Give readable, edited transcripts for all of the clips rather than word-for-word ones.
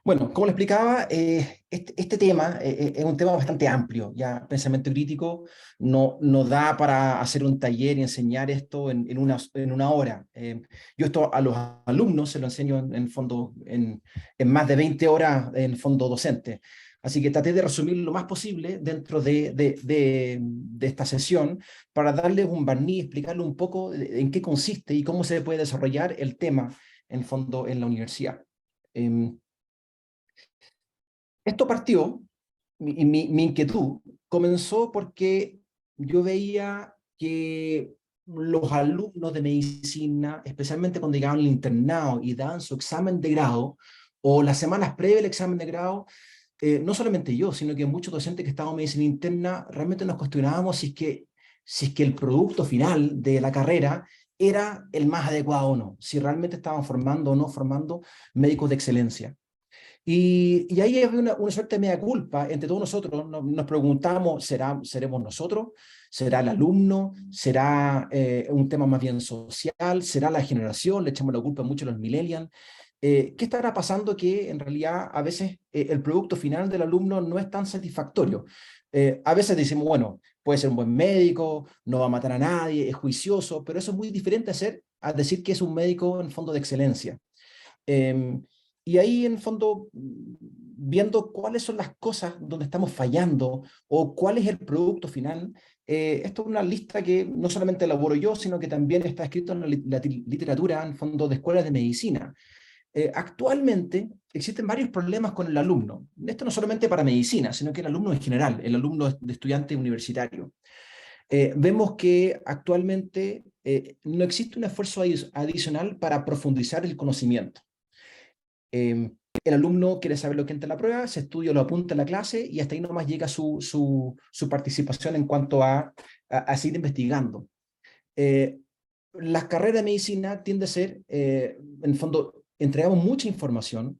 Bueno, como le explicaba, este tema es un tema bastante amplio. Ya pensamiento crítico no da para hacer un taller y enseñar esto en una hora. Yo esto a los alumnos se lo enseño en fondo en más de 20 horas en fondo docente. Así que traté de resumir lo más posible dentro de esta sesión para darles un barniz, explicarle un poco en qué consiste y cómo se puede desarrollar el tema en fondo en la universidad. Em, Esto partió, mi inquietud comenzó porque yo veía que los alumnos de medicina, especialmente cuando llegaban al internado y daban su examen de grado, o las semanas previas al examen de grado, no solamente yo, sino que muchos docentes que estaban en medicina interna, realmente nos cuestionábamos si es que el producto final de la carrera era el más adecuado o no, si realmente estaban formando o no formando médicos de excelencia. Y ahí hay una suerte de mea culpa entre todos nosotros. Nos preguntamos, ¿seremos nosotros? ¿Será el alumno? ¿Será un tema más bien social? ¿Será la generación? Le echamos la culpa mucho a los millennials. ¿Qué estará pasando que en realidad a veces el producto final del alumno no es tan satisfactorio? A veces decimos, bueno, puede ser un buen médico, no va a matar a nadie, es juicioso, pero eso es muy diferente a decir que es un médico en fondo de excelencia. Eh, y ahí, en el fondo, viendo cuáles son las cosas donde estamos fallando o cuál es el producto final, esto es una lista que no solamente elaboro yo, sino que también está escrito en la literatura, en fondo, de escuelas de medicina. Actualmente existen varios problemas con el alumno. Esto no solamente para medicina, sino que el alumno en general, el alumno de estudiante universitario. Vemos que actualmente no existe un esfuerzo adicional para profundizar el conocimiento. El alumno quiere saber lo que entra en la prueba, se estudia, lo apunta en la clase y hasta ahí nomás llega su participación en cuanto a seguir investigando. Eh, las carreras de medicina tienden a ser, en el fondo, entregamos mucha información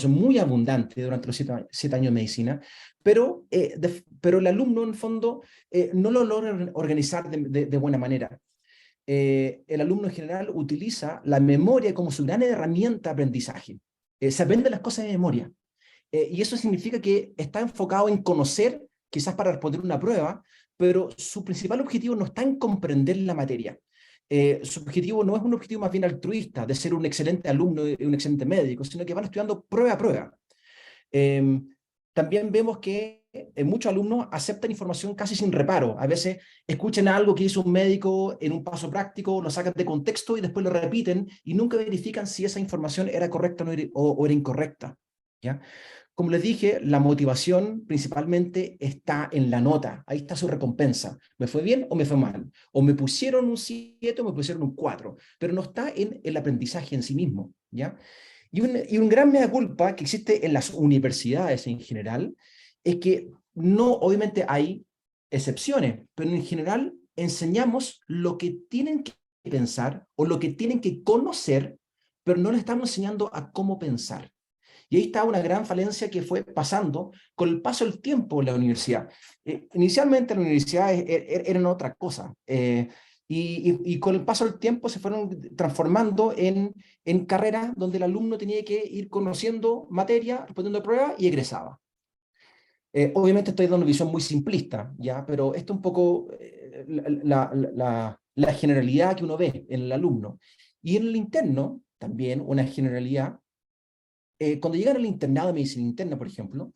muy abundante durante los 7 años de medicina, pero el alumno, en el fondo, no lo logra organizar de buena manera. El alumno en general utiliza la memoria como su gran herramienta de aprendizaje. Se aprende las cosas de memoria. Y eso significa que está enfocado en conocer, quizás para responder una prueba, pero su principal objetivo no está en comprender la materia. Su objetivo no es un objetivo más bien altruista, de ser un excelente alumno y un excelente médico, sino que van estudiando prueba a prueba. Eh, También vemos que muchos alumnos aceptan información casi sin reparo. A veces escuchan algo que hizo un médico en un paso práctico, lo sacan de contexto y después lo repiten y nunca verifican si esa información era correcta o era incorrecta. ¿Ya? Como les dije, la motivación principalmente está en la nota. Ahí está su recompensa. ¿Me fue bien o me fue mal? O me pusieron un 7 o me pusieron un 4, pero no está en el aprendizaje en sí mismo. ¿Ya? Y un gran mea culpa que existe en las universidades en general es que no, obviamente hay excepciones, pero en general enseñamos lo que tienen que pensar o lo que tienen que conocer, pero no les estamos enseñando a cómo pensar. Y ahí está una gran falencia que fue pasando con el paso del tiempo en la universidad. Inicialmente las universidades eran otra cosa, y con el paso del tiempo se fueron transformando en carreras donde el alumno tenía que ir conociendo materia, respondiendo pruebas y egresaba. Obviamente estoy dando una visión muy simplista, ¿ya? Pero esto es un poco la generalidad que uno ve en el alumno. Y en el interno, también una generalidad cuando llegan al internado de medicina interna, por ejemplo,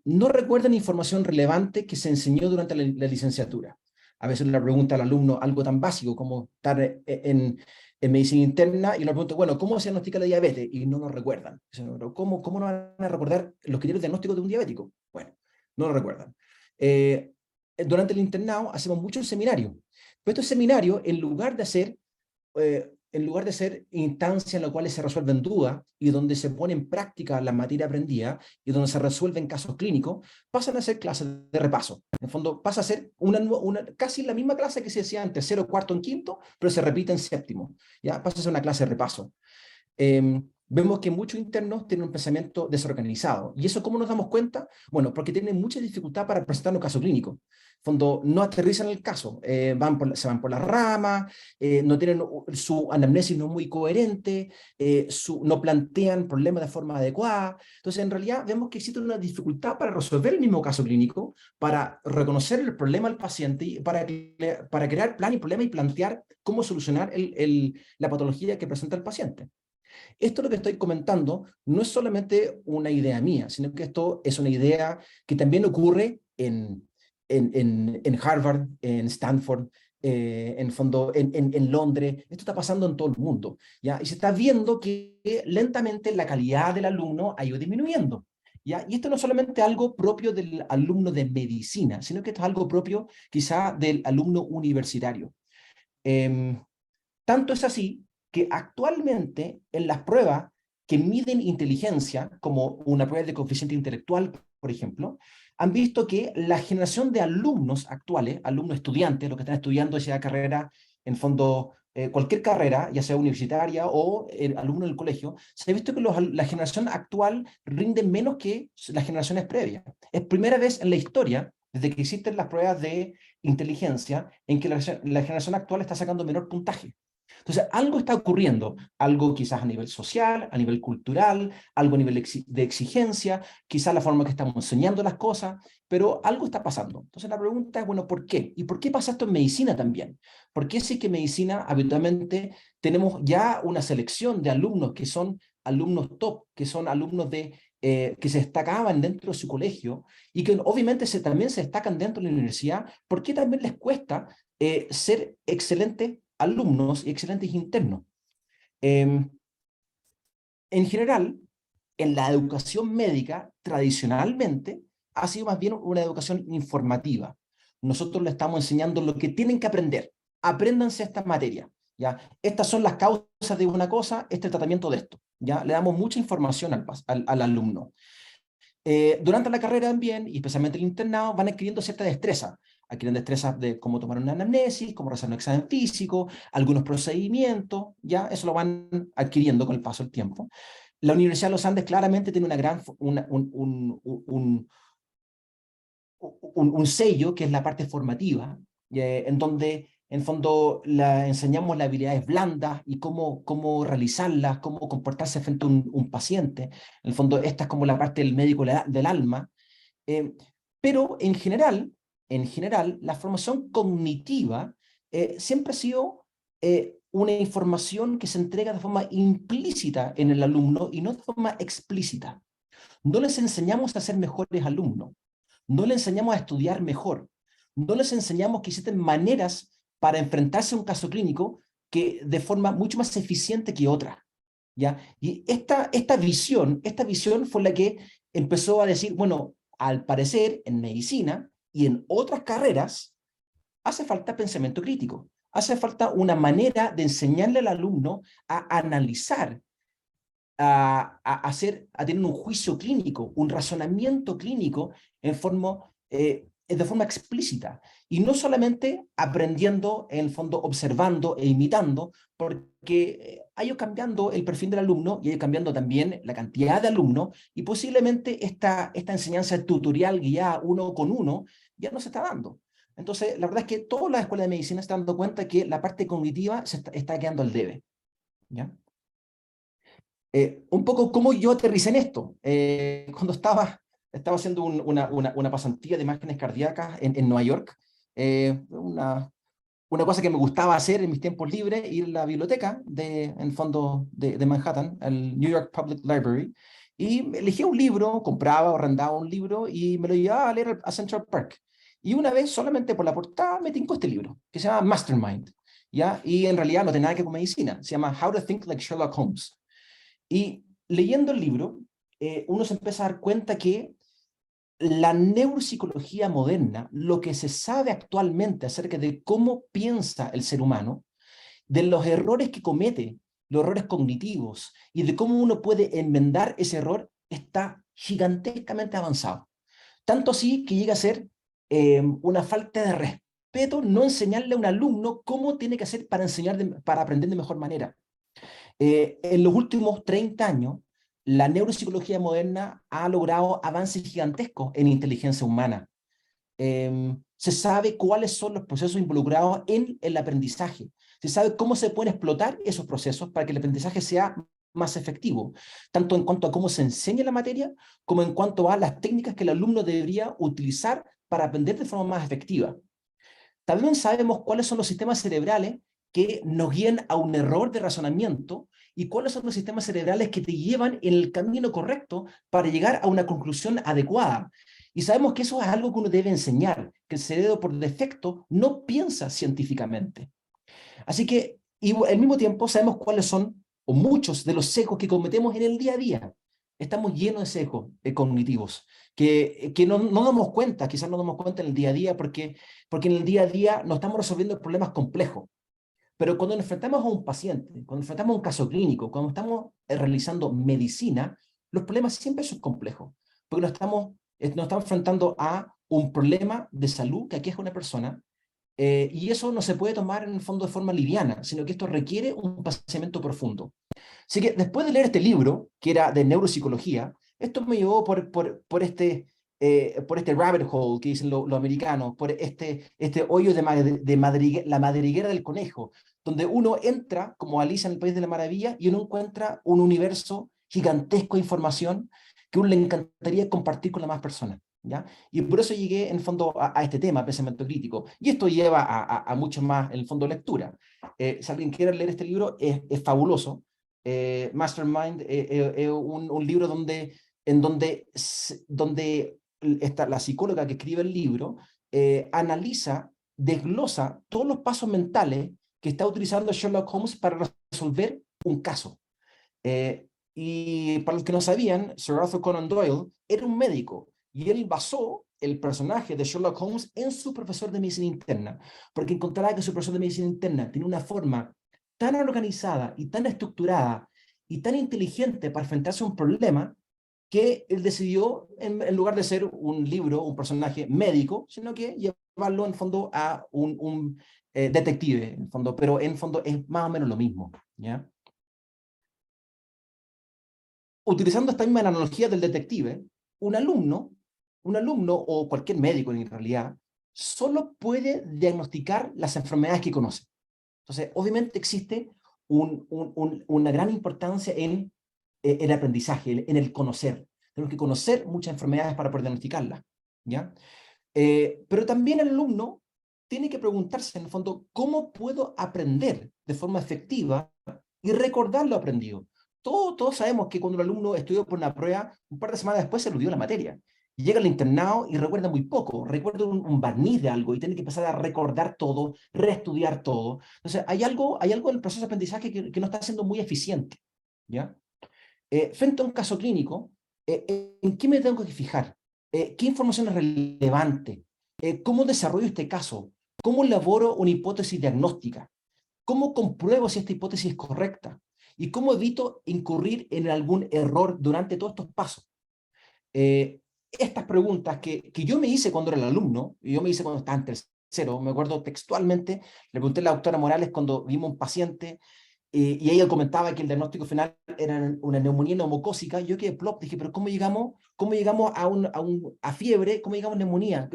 no recuerdan información relevante que se enseñó durante la licenciatura. A veces le pregunta al alumno algo tan básico como estar en medicina interna y le pregunta, bueno, ¿cómo se diagnostica la diabetes? Y no lo recuerdan. Dicen, pero ¿cómo no van a recordar los criterios diagnósticos de un diabético? Bueno, no lo recuerdan. Eh, Durante el internado hacemos muchos seminarios, pero estos seminarios, en lugar de ser instancias en las cuales se resuelven dudas y donde se pone en práctica la materia aprendida y donde se resuelven casos clínicos, pasan a ser clases de repaso. En el fondo, pasa a ser casi la misma clase que se hacía en tercero, cuarto, en quinto, pero se repite en séptimo. ¿Ya? Pasa a ser una clase de repaso. vemos que muchos internos tienen un pensamiento desorganizado. ¿Y eso cómo nos damos cuenta? Bueno, porque tienen mucha dificultad para presentar un caso clínico. Cuando no aterrizan el caso, se van por las ramas, no tienen su anamnesis no es muy coherente, no plantean problemas de forma adecuada. Entonces, en realidad, vemos que existe una dificultad para resolver el mismo caso clínico, para reconocer el problema al paciente, y para crear plan y problema y plantear cómo solucionar la patología que presenta el paciente. Esto lo que estoy comentando no es solamente una idea mía, sino que esto es una idea que también ocurre en Harvard, en Stanford, en fondo en Londres. Esto está pasando en todo el mundo, ¿ya? Y se está viendo que lentamente la calidad del alumno ha ido disminuyendo, ¿ya? Y esto no es solamente algo propio del alumno de medicina, sino que esto es algo propio quizá del alumno universitario. Tanto es así que actualmente en las pruebas que miden inteligencia, como una prueba de coeficiente intelectual, por ejemplo, han visto que la generación de alumnos actuales, alumnos estudiantes, los que están estudiando esa carrera, en fondo, cualquier carrera, ya sea universitaria o alumno del colegio, se ha visto que la generación actual rinde menos que las generaciones previas. Es primera vez en la historia, desde que existen las pruebas de inteligencia, en que la generación actual está sacando menor puntaje. Entonces, algo está ocurriendo, algo quizás a nivel social, a nivel cultural, algo a nivel de exigencia, quizás la forma que estamos enseñando las cosas, pero algo está pasando. Entonces, la pregunta es, bueno, ¿por qué? ¿Y por qué pasa esto en medicina también? ¿Por qué sí que en medicina habitualmente tenemos ya una selección de alumnos que son alumnos top, que son alumnos que se destacaban dentro de su colegio y que obviamente también se destacan dentro de la universidad? ¿Por qué también les cuesta ser excelentes alumnos y excelentes internos? Eh, en general, en la educación médica, tradicionalmente, ha sido más bien una educación informativa. Nosotros le estamos enseñando lo que tienen que aprender. Apréndanse esta materia, ¿ya? Estas son las causas de una cosa, este es el tratamiento de esto, ¿ya? Le damos mucha información al alumno. Durante la carrera también, y especialmente el internado, van adquiriendo cierta destreza. Adquieren destrezas de cómo tomar una anamnesis, cómo realizar un examen físico, algunos procedimientos, ya eso lo van adquiriendo con el paso del tiempo. La Universidad de los Andes claramente tiene una gran, un sello que es la parte formativa, en donde en fondo enseñamos las habilidades blandas y cómo realizarlas, cómo comportarse frente a un paciente. En el fondo, esta es como la parte del médico del alma. Eh, pero en general, la formación cognitiva siempre ha sido una información que se entrega de forma implícita en el alumno y no de forma explícita. No les enseñamos a ser mejores alumnos, no les enseñamos a estudiar mejor, no les enseñamos que existen maneras para enfrentarse a un caso clínico que de forma mucho más eficiente que otra, ¿ya? Y esta visión fue la que empezó a decir, bueno, al parecer en medicina y en otras carreras hace falta pensamiento crítico, hace falta una manera de enseñarle al alumno a analizar, a tener un juicio clínico, un razonamiento clínico de forma explícita, y no solamente aprendiendo, en el fondo observando e imitando, porque ha ido cambiando el perfil del alumno y ha ido cambiando también la cantidad de alumnos, y posiblemente esta enseñanza tutorial guiada uno con uno ya no se está dando. Entonces, la verdad es que todas las escuelas de medicina están dando cuenta que la parte cognitiva está quedando al debe, ¿ya? Un poco cómo yo aterricé en esto. Cuando estaba haciendo una pasantía de imágenes cardíacas en Nueva York, una cosa que me gustaba hacer en mis tiempos libres, ir a la biblioteca en fondo de Manhattan, al New York Public Library, y elegía un libro, compraba o arrendaba un libro y me lo llevaba a leer a Central Park. Y una vez, solamente por la portada, me tincó este libro, que se llama Mastermind, ¿ya? Y en realidad no tiene nada que ver con medicina, se llama How to Think Like Sherlock Holmes. Y leyendo el libro, uno se empieza a dar cuenta que la neuropsicología moderna, lo que se sabe actualmente acerca de cómo piensa el ser humano, de los errores que comete, los errores cognitivos, y de cómo uno puede enmendar ese error, está gigantescamente avanzado. Tanto así que llega a ser una falta de respeto no enseñarle a un alumno cómo tiene que hacer para aprender de mejor manera. En los últimos 30 años, la neuropsicología moderna ha logrado avances gigantescos en inteligencia humana. Se sabe cuáles son los procesos involucrados en el aprendizaje. Se sabe cómo se pueden explotar esos procesos para que el aprendizaje sea más efectivo, tanto en cuanto a cómo se enseña la materia, como en cuanto a las técnicas que el alumno debería utilizar para aprender de forma más efectiva. También sabemos cuáles son los sistemas cerebrales que nos guían a un error de razonamiento y cuáles son los sistemas cerebrales que te llevan en el camino correcto para llegar a una conclusión adecuada. Y sabemos que eso es algo que uno debe enseñar, que el cerebro por defecto no piensa científicamente. Así que, y al mismo tiempo, sabemos cuáles son, o muchos de los sesgos que cometemos en el día a día. Estamos llenos de sesgos cognitivos, que no damos cuenta, quizás no damos cuenta en el día a día, porque en el día a día no estamos resolviendo problemas complejos. Pero cuando nos enfrentamos a un paciente, cuando nos enfrentamos a un caso clínico, cuando estamos realizando medicina, los problemas siempre son complejos, porque nos estamos enfrentando a un problema de salud que aqueja a una persona, y eso no se puede tomar en el fondo de forma liviana, sino que esto requiere un pensamiento profundo. Así que después de leer este libro, que era de neuropsicología, esto me llevó por este rabbit hole que dicen los americanos, por este hoyo la madriguera del conejo, donde uno entra como Alicia en el País de la Maravilla y uno encuentra un universo gigantesco de información que uno le encantaría compartir con las más personas. ¿Ya? Y por eso llegué en el fondo a este tema, pensamiento crítico. Y esto lleva a mucho más, en el fondo, lectura. Si alguien quiere leer este libro, es fabuloso. Mastermind es un libro donde está la psicóloga que escribe el libro, analiza, desglosa todos los pasos mentales que está utilizando Sherlock Holmes para resolver un caso. Y para los que no sabían, Sir Arthur Conan Doyle era un médico y él basó el personaje de Sherlock Holmes en su profesor de medicina interna, porque encontraba que su profesor de medicina interna tiene una forma tan organizada y tan estructurada y tan inteligente para enfrentarse a un problema que él decidió, en lugar de ser un libro, un personaje médico, sino que llevarlo en fondo a un detective, en fondo, pero en fondo es más o menos lo mismo, ¿ya? Utilizando esta misma analogía del detective, un alumno, un alumno o cualquier médico en realidad, solo puede diagnosticar las enfermedades que conoce. Entonces, obviamente existe una gran importancia en el aprendizaje, en el conocer. Tenemos que conocer muchas enfermedades para poder diagnosticarlas, ¿ya? Pero también el alumno tiene que preguntarse, en el fondo, ¿cómo puedo aprender de forma efectiva y recordar lo aprendido? Todos sabemos que cuando el alumno estudió por una prueba, un par de semanas después se eludió la materia. Y llega al internado y recuerda muy poco, recuerda un barniz de algo y tiene que empezar a recordar todo, reestudiar todo. Entonces, hay algo en el proceso de aprendizaje que no está siendo muy eficiente, ¿ya? Frente a un caso clínico, ¿en qué me tengo que fijar? ¿Qué información es relevante? ¿Cómo desarrollo este caso? ¿Cómo elaboro una hipótesis diagnóstica? ¿Cómo compruebo si esta hipótesis es correcta? ¿Y cómo evito incurrir en algún error durante todos estos pasos? Estas preguntas que yo me hice cuando era el alumno, y yo me hice cuando estaba en tercero, me acuerdo textualmente, le pregunté a la doctora Morales cuando vimos un paciente y ella comentaba que el diagnóstico final era una neumonía neumocócica. Yo quedé plop, dije, pero ¿cómo llegamos a fiebre? ¿Cómo llegamos a neumonía?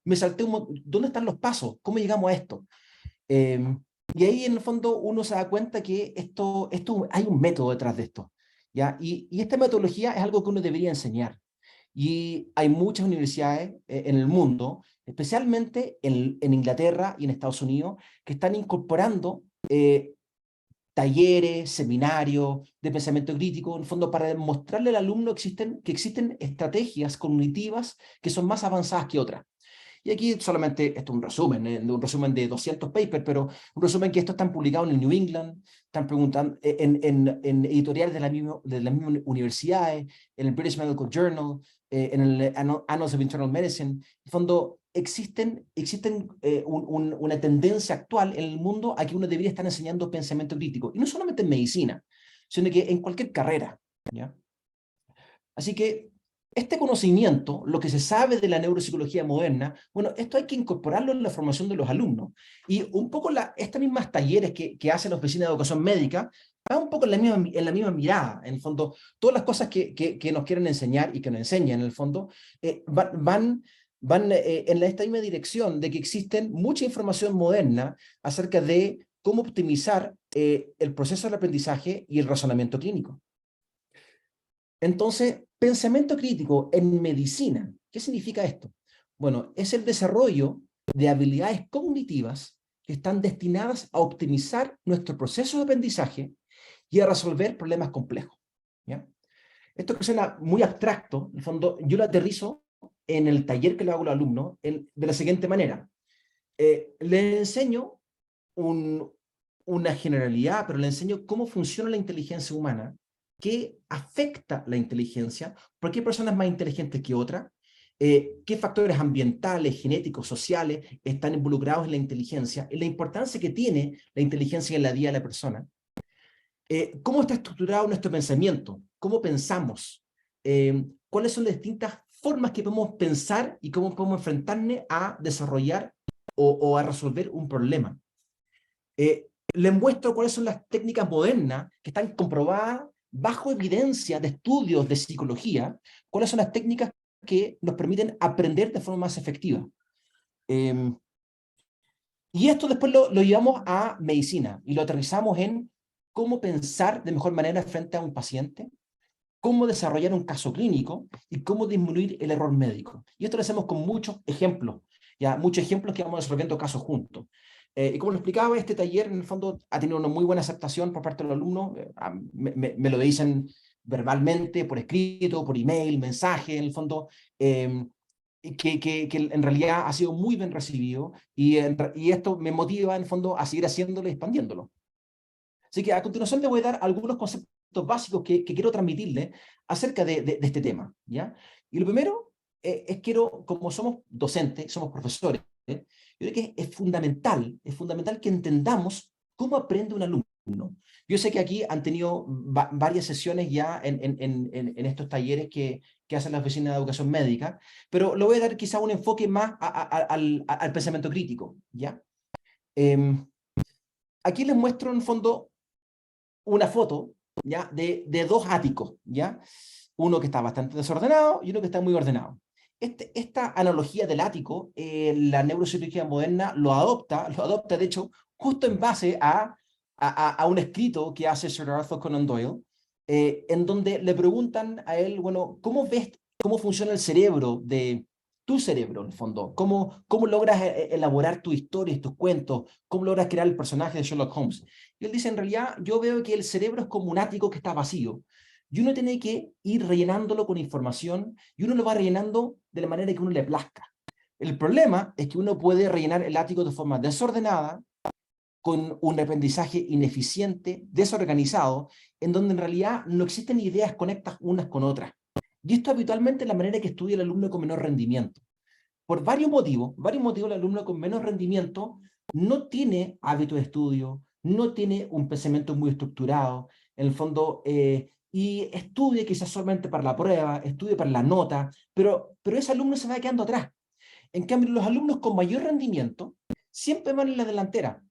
Me salté ¿dónde están los pasos? ¿Cómo llegamos a esto? Eh, y ahí en el fondo uno se da cuenta que esto hay un método detrás de esto, ¿ya? Y esta metodología es algo que uno debería enseñar. Y hay muchas universidades en el mundo, especialmente en Inglaterra y en Estados Unidos, que están incorporando talleres, seminarios de pensamiento crítico, en el fondo para demostrarle al alumno que existen estrategias cognitivas que son más avanzadas que otras. Y aquí solamente, esto es un resumen de 200 papers, pero un resumen que estos están publicados en el New England, están preguntando en editoriales de las mismas universidades, en el British Medical Journal, en el Annals of Internal Medicine. En el fondo, existen una tendencia actual en el mundo a que uno debería estar enseñando pensamiento crítico, y no solamente en medicina, sino que en cualquier carrera, ¿ya? Así que este conocimiento, lo que se sabe de la neuropsicología moderna, bueno, esto hay que incorporarlo en la formación de los alumnos. Y un poco estas mismas talleres que hace la Oficina de Educación Médica, va un poco en la misma mirada, en el fondo, todas las cosas que nos quieren enseñar y que nos enseñan, en el fondo, van en esta misma dirección de que existen mucha información moderna acerca de cómo optimizar el proceso del aprendizaje y el razonamiento clínico. Entonces, pensamiento crítico en medicina, ¿qué significa esto? Bueno, es el desarrollo de habilidades cognitivas que están destinadas a optimizar nuestro proceso de aprendizaje y a resolver problemas complejos, ¿ya? Esto que suena muy abstracto, en el fondo, yo lo aterrizo en el taller que le hago a los alumnos de la siguiente manera. Les enseño una generalidad, pero les enseño cómo funciona la inteligencia humana, qué afecta la inteligencia, por qué hay personas más inteligentes que otras, qué factores ambientales, genéticos, sociales están involucrados en la inteligencia, y la importancia que tiene la inteligencia en la vida de la persona. ¿Cómo está estructurado nuestro pensamiento? ¿Cómo pensamos? ¿Cuáles son las distintas formas que podemos pensar y cómo podemos enfrentarnos a desarrollar o a resolver un problema? Les muestro cuáles son las técnicas modernas que están comprobadas bajo evidencia de estudios de psicología, cuáles son las técnicas que nos permiten aprender de forma más efectiva. Y esto después lo llevamos a medicina y lo aterrizamos en cómo pensar de mejor manera frente a un paciente, cómo desarrollar un caso clínico y cómo disminuir el error médico. Y esto lo hacemos con muchos ejemplos, ya muchos ejemplos que vamos resolviendo casos juntos. Y como lo explicaba, este taller en el fondo ha tenido una muy buena aceptación por parte de los alumnos. Me lo dicen verbalmente, por escrito, por email, mensaje, en el fondo, que en realidad ha sido muy bien recibido y esto me motiva en el fondo a seguir haciéndolo y expandiéndolo. Así que a continuación le voy a dar algunos conceptos básicos que quiero transmitirle acerca de este tema, ¿ya? Y lo primero quiero, como somos docentes, somos profesores, yo creo que es fundamental que entendamos cómo aprende un alumno. Yo sé que aquí han tenido varias sesiones ya en estos talleres que hacen la Oficina de Educación Médica, pero le voy a dar quizá un enfoque más al pensamiento crítico, ¿ya? Aquí les muestro en el fondo una foto, ¿ya? De dos áticos, ¿ya? Uno que está bastante desordenado y uno que está muy ordenado. Esta analogía del ático, la neurocirugía moderna lo adopta de hecho justo en base a un escrito que hace Sir Arthur Conan Doyle, en donde le preguntan a él, bueno, ¿cómo ves cómo funciona el cerebro de tu cerebro, en el fondo? ¿Cómo logras elaborar tus historias, tus cuentos? ¿Cómo logras crear el personaje de Sherlock Holmes? Y él dice, en realidad, yo veo que el cerebro es como un ático que está vacío. Y uno tiene que ir rellenándolo con información y uno lo va rellenando de la manera que uno le plazca. El problema es que uno puede rellenar el ático de forma desordenada, con un aprendizaje ineficiente, desorganizado, en donde en realidad no existen ideas conectadas unas con otras. Y esto habitualmente es la manera que estudia el alumno con menor rendimiento. Por varios motivos el alumno con menos rendimiento no tiene hábito de estudio, no tiene un pensamiento muy estructurado, en el fondo, y estudia quizás solamente para la prueba, estudia para la nota, pero ese alumno se va quedando atrás. En cambio, los alumnos con mayor rendimiento siempre van en la delantera.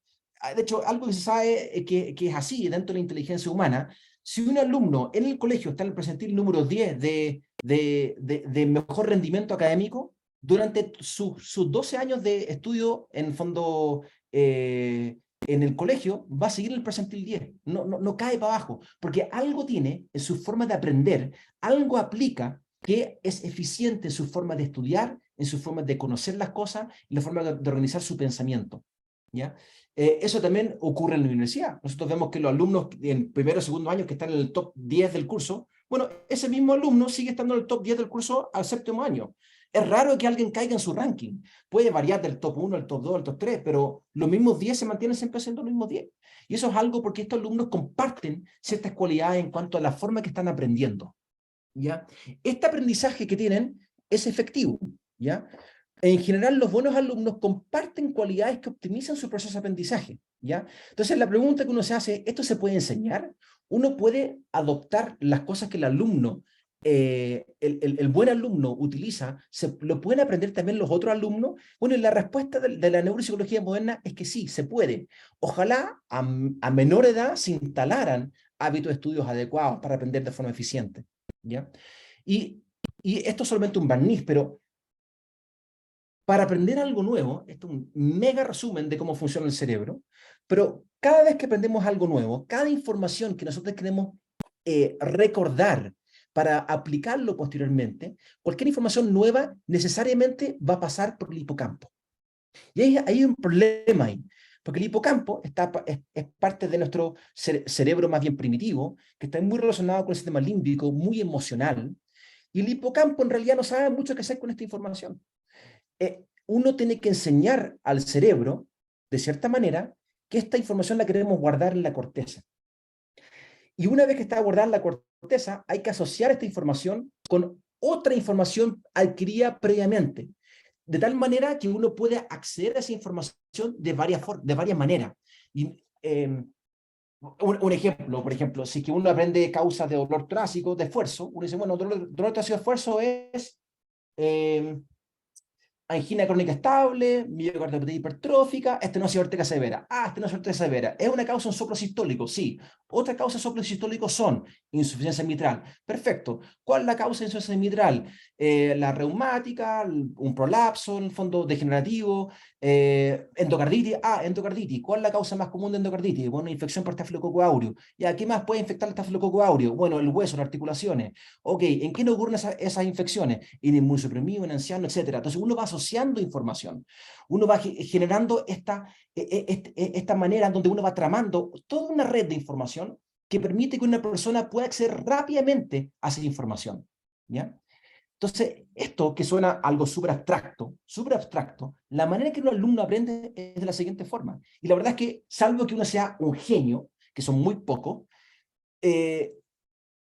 De hecho, algo que se sabe que es así dentro de la inteligencia humana, si un alumno en el colegio está en el percentil número 10 de mejor rendimiento académico, durante sus 12 años de estudio, en el fondo, en el colegio, va a seguir el percentil 10, no cae para abajo, porque algo tiene en su forma de aprender, algo aplica que es eficiente en su forma de estudiar, en su forma de conocer las cosas, en la forma de organizar su pensamiento, ¿ya? Eso también ocurre en la universidad. Nosotros vemos que los alumnos en primero o segundo año que están en el top 10 del curso, bueno, ese mismo alumno sigue estando en el top 10 del curso al séptimo año. Es raro que alguien caiga en su ranking. Puede variar del top 1 al top 2 al top 3, pero los mismos 10 se mantienen siempre siendo los mismos 10. Y eso es algo porque estos alumnos comparten ciertas cualidades en cuanto a la forma que están aprendiendo, ¿ya? Este aprendizaje que tienen es efectivo, ¿ya? En general, los buenos alumnos comparten cualidades que optimizan su proceso de aprendizaje, ¿ya? Entonces, la pregunta que uno se hace, ¿esto se puede enseñar? ¿Uno puede adoptar las cosas que el alumno, el buen alumno utiliza, lo pueden aprender también los otros alumnos? Bueno, y la respuesta de la neuropsicología moderna es que sí, se puede. Ojalá a menor edad se instalaran hábitos de estudios adecuados para aprender de forma eficiente, ¿ya? Y, y esto es solamente un barniz, pero para aprender algo nuevo, esto es un mega resumen de cómo funciona el cerebro, pero cada vez que aprendemos algo nuevo, cada información que nosotros queremos recordar para aplicarlo posteriormente, cualquier información nueva necesariamente va a pasar por el hipocampo. Y hay un problema ahí, porque el hipocampo es parte de nuestro cerebro más bien primitivo, que está muy relacionado con el sistema límbico, muy emocional, y el hipocampo en realidad no sabe mucho qué hacer con esta información. Uno tiene que enseñar al cerebro, de cierta manera, que esta información la queremos guardar en la corteza. Y una vez que está guardada en la corteza, hay que asociar esta información con otra información adquirida previamente, de tal manera que uno puede acceder a esa información de varias maneras. Y, un ejemplo, por ejemplo, si que uno aprende causas de dolor torácico, de esfuerzo, uno dice, bueno, dolor torácico de esfuerzo es angina crónica estable, miocardiopatía hipertrófica, estenosis aórtica severa. Estenosis aórtica severa. ¿Es una causa de un soplo sistólico? Sí. Otra causa de soplo sistólico son insuficiencia mitral. Perfecto. ¿Cuál es la causa de insuficiencia mitral? La reumática, un prolapso, en el fondo degenerativo, endocarditis. Endocarditis. ¿Cuál es la causa más común de endocarditis? Bueno, infección por estafilococo aureus. ¿Y qué más puede infectar el estafilococo aureus? Bueno, el hueso, las articulaciones. Ok, ¿en qué no ocurren esas infecciones? En inmunosuprimido, en anciano, etc. Entonces uno va asociando información, uno va generando esta manera donde uno va tramando toda una red de información que permite que una persona pueda acceder rápidamente a esa información, ¿ya? Entonces, esto que suena algo súper abstracto, la manera que un alumno aprende es de la siguiente forma. Y la verdad es que, salvo que uno sea un genio, que son muy pocos,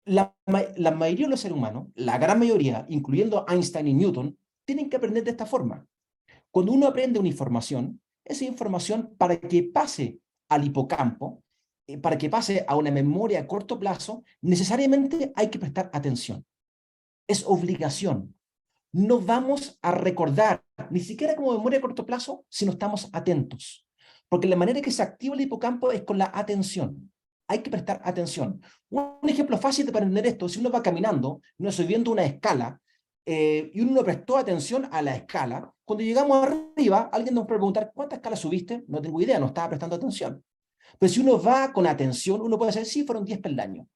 la mayoría de los seres humanos, la gran mayoría, incluyendo Einstein y Newton, tienen que aprender de esta forma. Cuando uno aprende una información, esa información para que pase al hipocampo, para que pase a una memoria a corto plazo, necesariamente hay que prestar atención. Es obligación. No vamos a recordar, ni siquiera como memoria a corto plazo, si no estamos atentos. Porque la manera que se activa el hipocampo es con la atención. Hay que prestar atención. Un ejemplo fácil de aprender esto, si uno va caminando, uno subiendo una escala, y uno no prestó atención a la escala, cuando llegamos arriba, alguien nos puede preguntar, ¿cuántas escalas subiste? No tengo idea, no estaba prestando atención. Pero si uno va con atención, uno puede decir, sí, fueron 10 peldaños.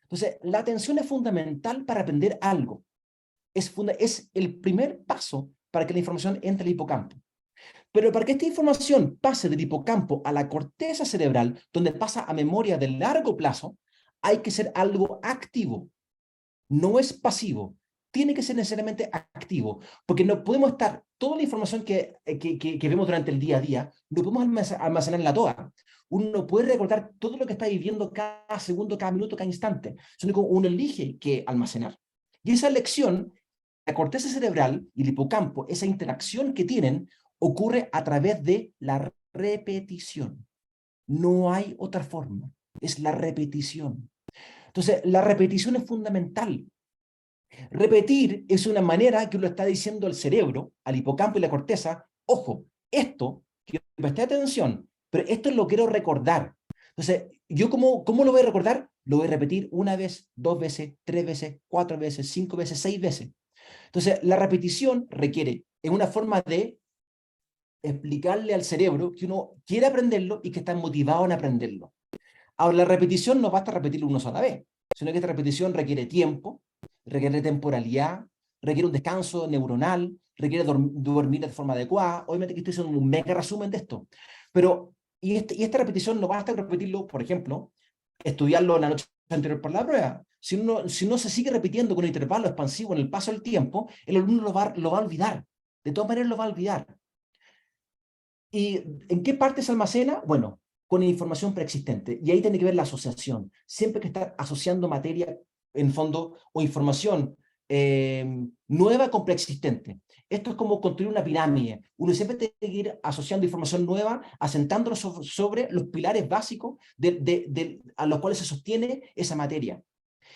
Entonces, la atención es fundamental para aprender algo. Es el primer paso para que la información entre al hipocampo. Pero para que esta información pase del hipocampo a la corteza cerebral, donde pasa a memoria de largo plazo, hay que ser algo activo. No es pasivo. Tiene que ser necesariamente activo, porque no podemos estar, toda la información que vemos durante el día a día, no podemos almacenarla toda. Uno no puede recordar todo lo que está viviendo cada segundo, cada minuto, cada instante. Sino que uno elige qué almacenar. Y esa elección, la corteza cerebral y el hipocampo, esa interacción que tienen, ocurre a través de la repetición. No hay otra forma. Es la repetición. Entonces, la repetición es fundamental. Repetir es una manera que uno está diciendo al cerebro, al hipocampo y la corteza, ojo, esto, que presté atención, pero esto lo quiero recordar. Entonces, ¿yo cómo lo voy a recordar? Lo voy a repetir una vez, dos veces, tres veces, cuatro veces, cinco veces, seis veces. Entonces, la repetición requiere, es una forma de explicarle al cerebro que uno quiere aprenderlo y que está motivado en aprenderlo. Ahora, la repetición no basta repetirlo una sola vez, sino que esta repetición requiere tiempo, requiere temporalidad, requiere un descanso neuronal, requiere dormir de forma adecuada. Obviamente que estoy haciendo un mega resumen de esto, pero esta repetición no basta repetirlo, por ejemplo, estudiarlo la noche anterior por la prueba. Si no se sigue repitiendo con un intervalo expansivo en el paso del tiempo, el alumno lo va a olvidar. De todas maneras lo va a olvidar. ¿Y en qué parte se almacena? Bueno, con información preexistente. Y ahí tiene que ver la asociación. Siempre hay que estar asociando materia, en fondo, o información nueva con preexistente. Esto es como construir una pirámide. Uno siempre tiene que ir asociando información nueva, asentándolo sobre los pilares básicos a los cuales se sostiene esa materia.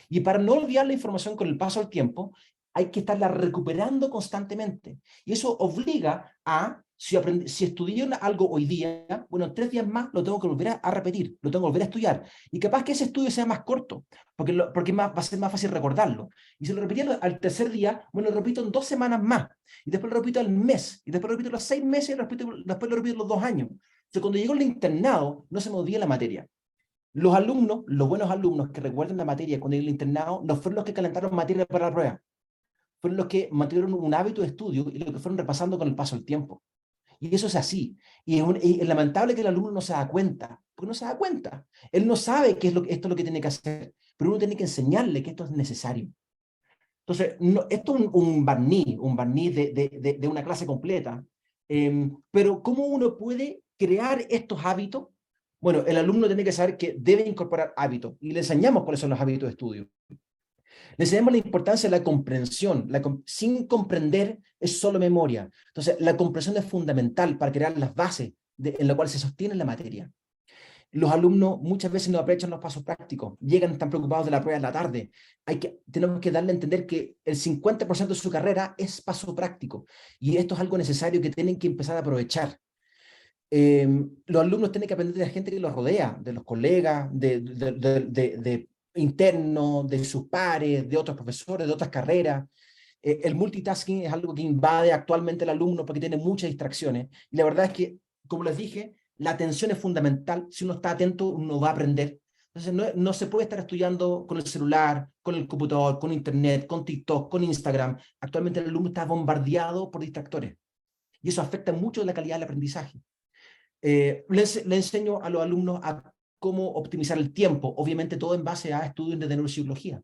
Y para no olvidar la información con el paso del tiempo, hay que estarla recuperando constantemente. Y eso obliga a Si estudié algo hoy día, bueno, en 3 días más lo tengo que volver a repetir, lo tengo que volver a estudiar. Y capaz que ese estudio sea más corto, porque va a ser más fácil recordarlo. Y si lo repetí al tercer día, bueno, lo repito en 2 semanas más. Y después lo repito al mes. Y después lo repito los 6 meses y después lo repito los 2 años. Entonces, cuando llegó el internado, no se me olvida la materia. Los alumnos, los buenos alumnos que recuerdan la materia cuando llegó el internado, no fueron los que calentaron materia para la prueba. Fueron los que mantuvieron un hábito de estudio y los que fueron repasando con el paso del tiempo. Y eso es así. Y es lamentable que el alumno no se da cuenta, porque no se da cuenta. Él no sabe qué es esto es lo que tiene que hacer, pero uno tiene que enseñarle que esto es necesario. Entonces, no, esto es un barniz de una clase completa. Pero ¿cómo uno puede crear estos hábitos? Bueno, el alumno tiene que saber que debe incorporar hábitos y le enseñamos cuáles son los hábitos de estudio. Le enseñamos la importancia de la comprensión. Sin comprender es solo memoria. Entonces, la comprensión es fundamental para crear las bases en las cuales se sostiene la materia. Los alumnos muchas veces no aprovechan los pasos prácticos, llegan tan preocupados de la prueba en la tarde. Tenemos que darle a entender que el 50% de su carrera es paso práctico y esto es algo necesario que tienen que empezar a aprovechar. Los alumnos tienen que aprender de la gente que los rodea, de los colegas, de internos, de sus pares, de otros profesores, de otras carreras. El multitasking es algo que invade actualmente al alumno porque tiene muchas distracciones. Y la verdad es que, como les dije, la atención es fundamental. Si uno está atento, uno va a aprender. Entonces, no se puede estar estudiando con el celular, con el computador, con internet, con TikTok, con Instagram. Actualmente el alumno está bombardeado por distractores. Y eso afecta mucho la calidad del aprendizaje. Le enseño a los alumnos a cómo optimizar el tiempo, obviamente todo en base a estudios de neuropsicología.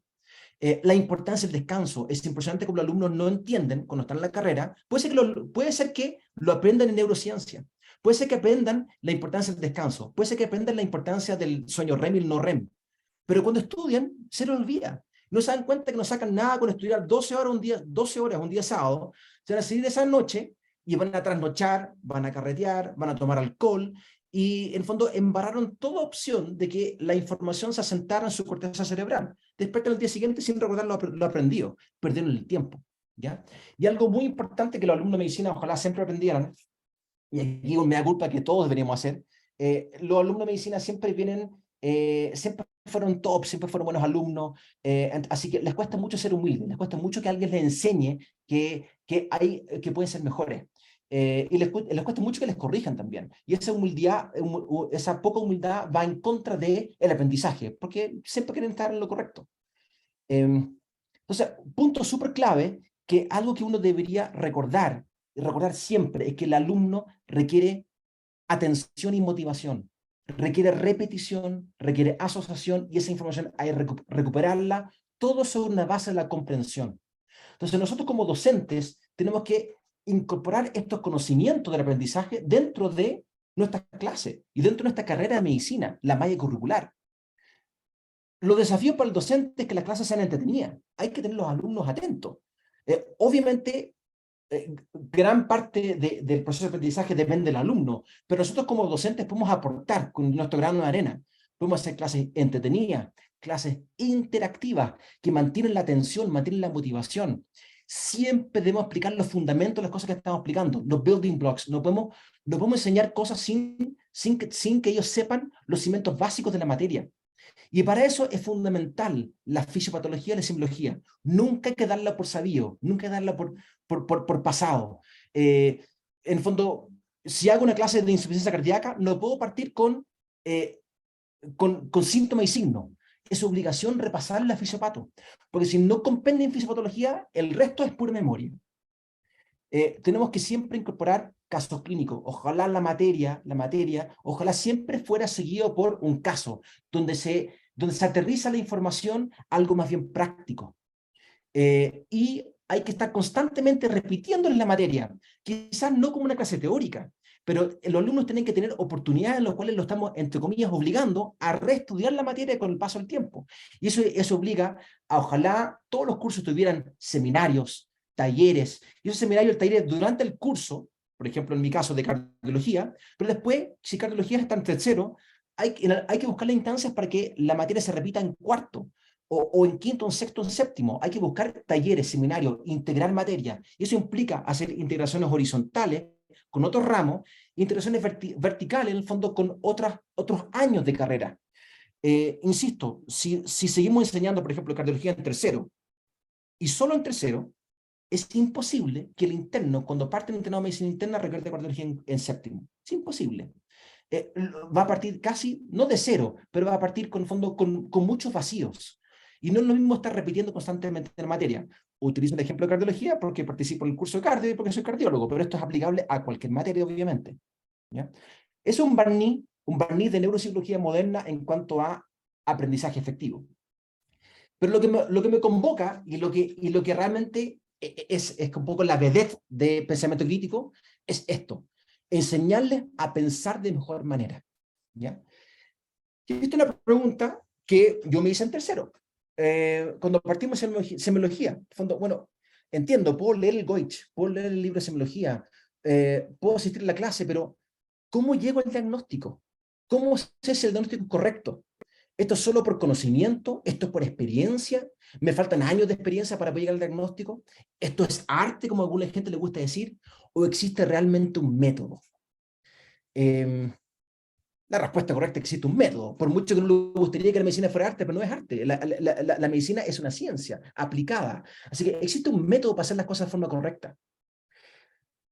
La importancia del descanso. Es impresionante como los alumnos no entienden cuando están en la carrera. Puede ser que lo aprendan en neurociencia. Puede ser que aprendan la importancia del descanso. Puede ser que aprendan la importancia del sueño REM y el no REM. Pero cuando estudian, se les olvida. No se dan cuenta que no sacan nada con estudiar 12 horas un día sábado. Se van a salir de esa noche y van a trasnochar, van a carretear, van a tomar alcohol y en el fondo embarraron toda opción de que la información se asentara en su corteza cerebral. Despiertan el día siguiente sin recordar lo aprendido, perdieron el tiempo. ¿Ya? Y algo muy importante que los alumnos de medicina ojalá siempre aprendieran, y aquí me da culpa que todos deberíamos hacer, los alumnos de medicina siempre siempre fueron top, siempre fueron buenos alumnos, así que les cuesta mucho ser humildes, les cuesta mucho que alguien les enseñe que pueden ser mejores. Y les cuesta mucho que les corrijan también. Y esa poca humildad va en contra del aprendizaje, porque siempre quieren estar en lo correcto. Entonces, punto súper clave, que algo que uno debería recordar, y recordar siempre, es que el alumno requiere atención y motivación, requiere repetición, requiere asociación, y esa información hay que recuperarla, todo sobre una base de la comprensión. Entonces, nosotros como docentes tenemos que incorporar estos conocimientos del aprendizaje dentro de nuestra clase y dentro de nuestra carrera de medicina, la malla curricular. Los desafíos para el docente es que las clases sean entretenidas. Hay que tener los alumnos atentos. Obviamente, gran parte del proceso de aprendizaje depende del alumno, pero nosotros como docentes podemos aportar con nuestro grano de arena. Podemos hacer clases entretenidas, clases interactivas, que mantienen la atención, mantienen la motivación. Siempre debemos explicar los fundamentos de las cosas que estamos explicando, los building blocks. No podemos enseñar cosas sin que ellos sepan los cimientos básicos de la materia. Y para eso es fundamental la fisiopatología y la simbología. Nunca hay que darla por sabido, nunca hay que darla por pasado. En el fondo, si hago una clase de insuficiencia cardíaca, no puedo partir con síntomas y signos. Es obligación repasar la fisiopato, porque si no comprenden fisiopatología, el resto es pura memoria. Tenemos que siempre incorporar casos clínicos. Ojalá la materia, ojalá siempre fuera seguido por un caso, donde se aterriza la información a algo más bien práctico. Y hay que estar constantemente repitiendo en la materia, quizás no como una clase teórica, pero los alumnos tienen que tener oportunidades en las cuales lo estamos, entre comillas, obligando a reestudiar la materia con el paso del tiempo. Y eso obliga a, ojalá, todos los cursos tuvieran seminarios, talleres, y esos seminarios, talleres durante el curso, por ejemplo, en mi caso de cardiología, pero después, si cardiología está en tercero, hay que buscar las instancias para que la materia se repita en cuarto, o en quinto, en sexto, en séptimo. Hay que buscar talleres, seminarios, integrar materia. Y eso implica hacer integraciones horizontales con otros ramos, integraciones verticales, en el fondo, con otros años de carrera. Insisto, si seguimos enseñando, por ejemplo, cardiología en tercero, y solo en tercero, es imposible que el interno, cuando parte el internado de medicina interna, recuerde cardiología en séptimo. Es imposible. Va a partir casi, no de cero, pero va a partir con fondo con muchos vacíos. Y no es lo mismo estar repitiendo constantemente la materia. Utilizo el ejemplo de cardiología porque participo en el curso de cardio y porque soy cardiólogo, pero esto es aplicable a cualquier materia, obviamente. ¿Ya? Es un barniz de neuropsicología moderna en cuanto a aprendizaje efectivo. Pero lo que me convoca y lo que realmente es un poco la vedette de pensamiento crítico es esto: enseñarles a pensar de mejor manera. ¿Ya? Y esta es una pregunta que yo me hice en tercero. Cuando partimos en semiología, fondo, bueno, entiendo, puedo leer el Goethe, puedo leer el libro de semiología, puedo asistir a la clase, pero ¿cómo llego al diagnóstico? ¿Cómo sé si el diagnóstico es correcto? ¿Esto es solo por conocimiento? ¿Esto es por experiencia? ¿Me faltan años de experiencia para poder llegar al diagnóstico? ¿Esto es arte, como a alguna gente le gusta decir? ¿O existe realmente un método? La respuesta correcta es que existe un método. Por mucho que no le gustaría que la medicina fuera arte, pero no es arte. La medicina es una ciencia aplicada. Así que existe un método para hacer las cosas de forma correcta.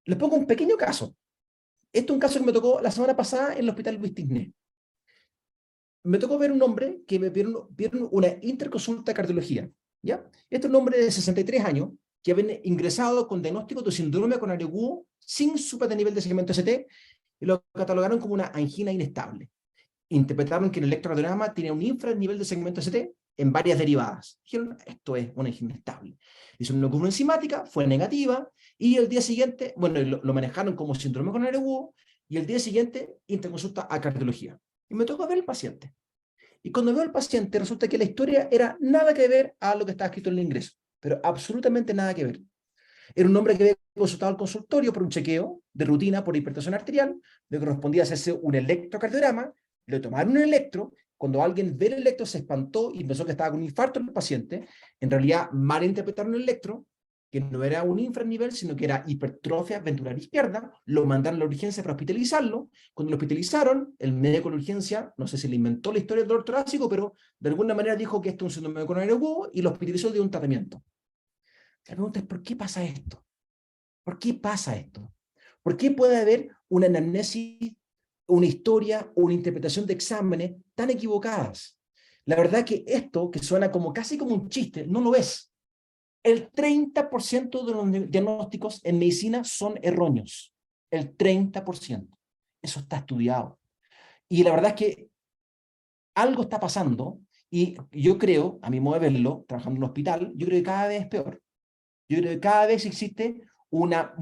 Les pongo un pequeño caso. Esto es un caso que me tocó la semana pasada en el Hospital Luis Tigné. Me tocó ver un hombre que me vieron una interconsulta de cardiología. ¿Ya? Este es un hombre de 63 años que había ingresado con diagnóstico de síndrome coronario agudo sin super de nivel de segmento ST y lo catalogaron como una angina inestable. Interpretaron que el electrocardiograma tenía un infranivel de segmento ST en varias derivadas. Dijeron, esto es una angina inestable. Hizo una curva enzimática, fue negativa, y el día siguiente, bueno, lo manejaron como síndrome coronario agudo, y el día siguiente interconsulta a cardiología. Y me tocó ver el paciente. Y cuando veo al paciente, resulta que la historia era nada que ver a lo que estaba escrito en el ingreso, pero absolutamente nada que ver. Era un hombre que había consultado al consultorio por un chequeo de rutina por hipertensión arterial, le correspondía hacerse un electrocardiograma, le tomaron un electro, cuando alguien ve el electro se espantó y pensó que estaba con un infarto en el paciente, en realidad malinterpretaron el electro, que no era un infranivel, sino que era hipertrofia ventricular izquierda, lo mandaron a la urgencia para hospitalizarlo, cuando lo hospitalizaron, el médico de la urgencia, no sé si le inventó la historia del dolor torácico, pero de alguna manera dijo que esto es un síndrome coronario agudo y lo hospitalizó de un tratamiento. La pregunta es, ¿por qué pasa esto? ¿Por qué pasa esto? ¿Por qué puede haber una anamnesis, una historia o una interpretación de exámenes tan equivocadas? La verdad que esto, que suena como casi como un chiste, no lo es. El 30% de los diagnósticos en medicina son erróneos. El 30%. Eso está estudiado. Y la verdad es que algo está pasando y yo creo, a mi modo de verlo, trabajando en un hospital, yo creo que cada vez es peor. Yo creo que cada vez existe una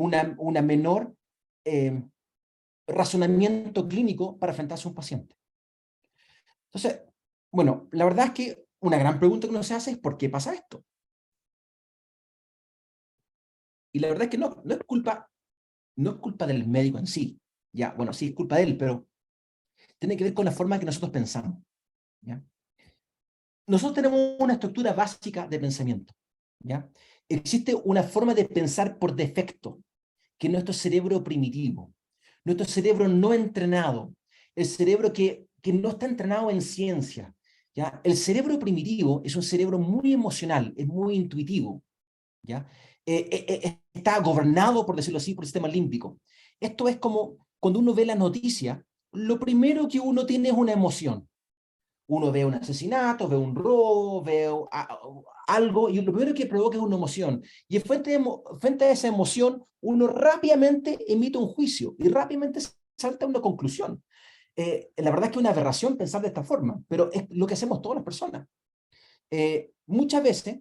menor eh, razonamiento clínico para enfrentarse a un paciente. Entonces, bueno, la verdad es que una gran pregunta que uno se hace es ¿por qué pasa esto? Y la verdad es que no es culpa del médico en sí. Ya, bueno, sí es culpa de él, pero tiene que ver con la forma que nosotros pensamos. ¿Ya? Nosotros tenemos una estructura básica de pensamiento. ¿Ya? Existe una forma de pensar por defecto, que es nuestro cerebro primitivo, nuestro cerebro no entrenado, el cerebro que no está entrenado en ciencia. ¿Ya? El cerebro primitivo es un cerebro muy emocional, es muy intuitivo. ¿Ya? Está gobernado, por decirlo así, por el sistema límbico. Esto es como cuando uno ve la noticia, lo primero que uno tiene es una emoción. Uno ve un asesinato, ve un robo, ve algo, y lo primero que provoca es una emoción. Y frente a esa emoción, uno rápidamente emite un juicio y rápidamente salta a una conclusión. La verdad es que es una aberración pensar de esta forma, pero es lo que hacemos todas las personas. Muchas veces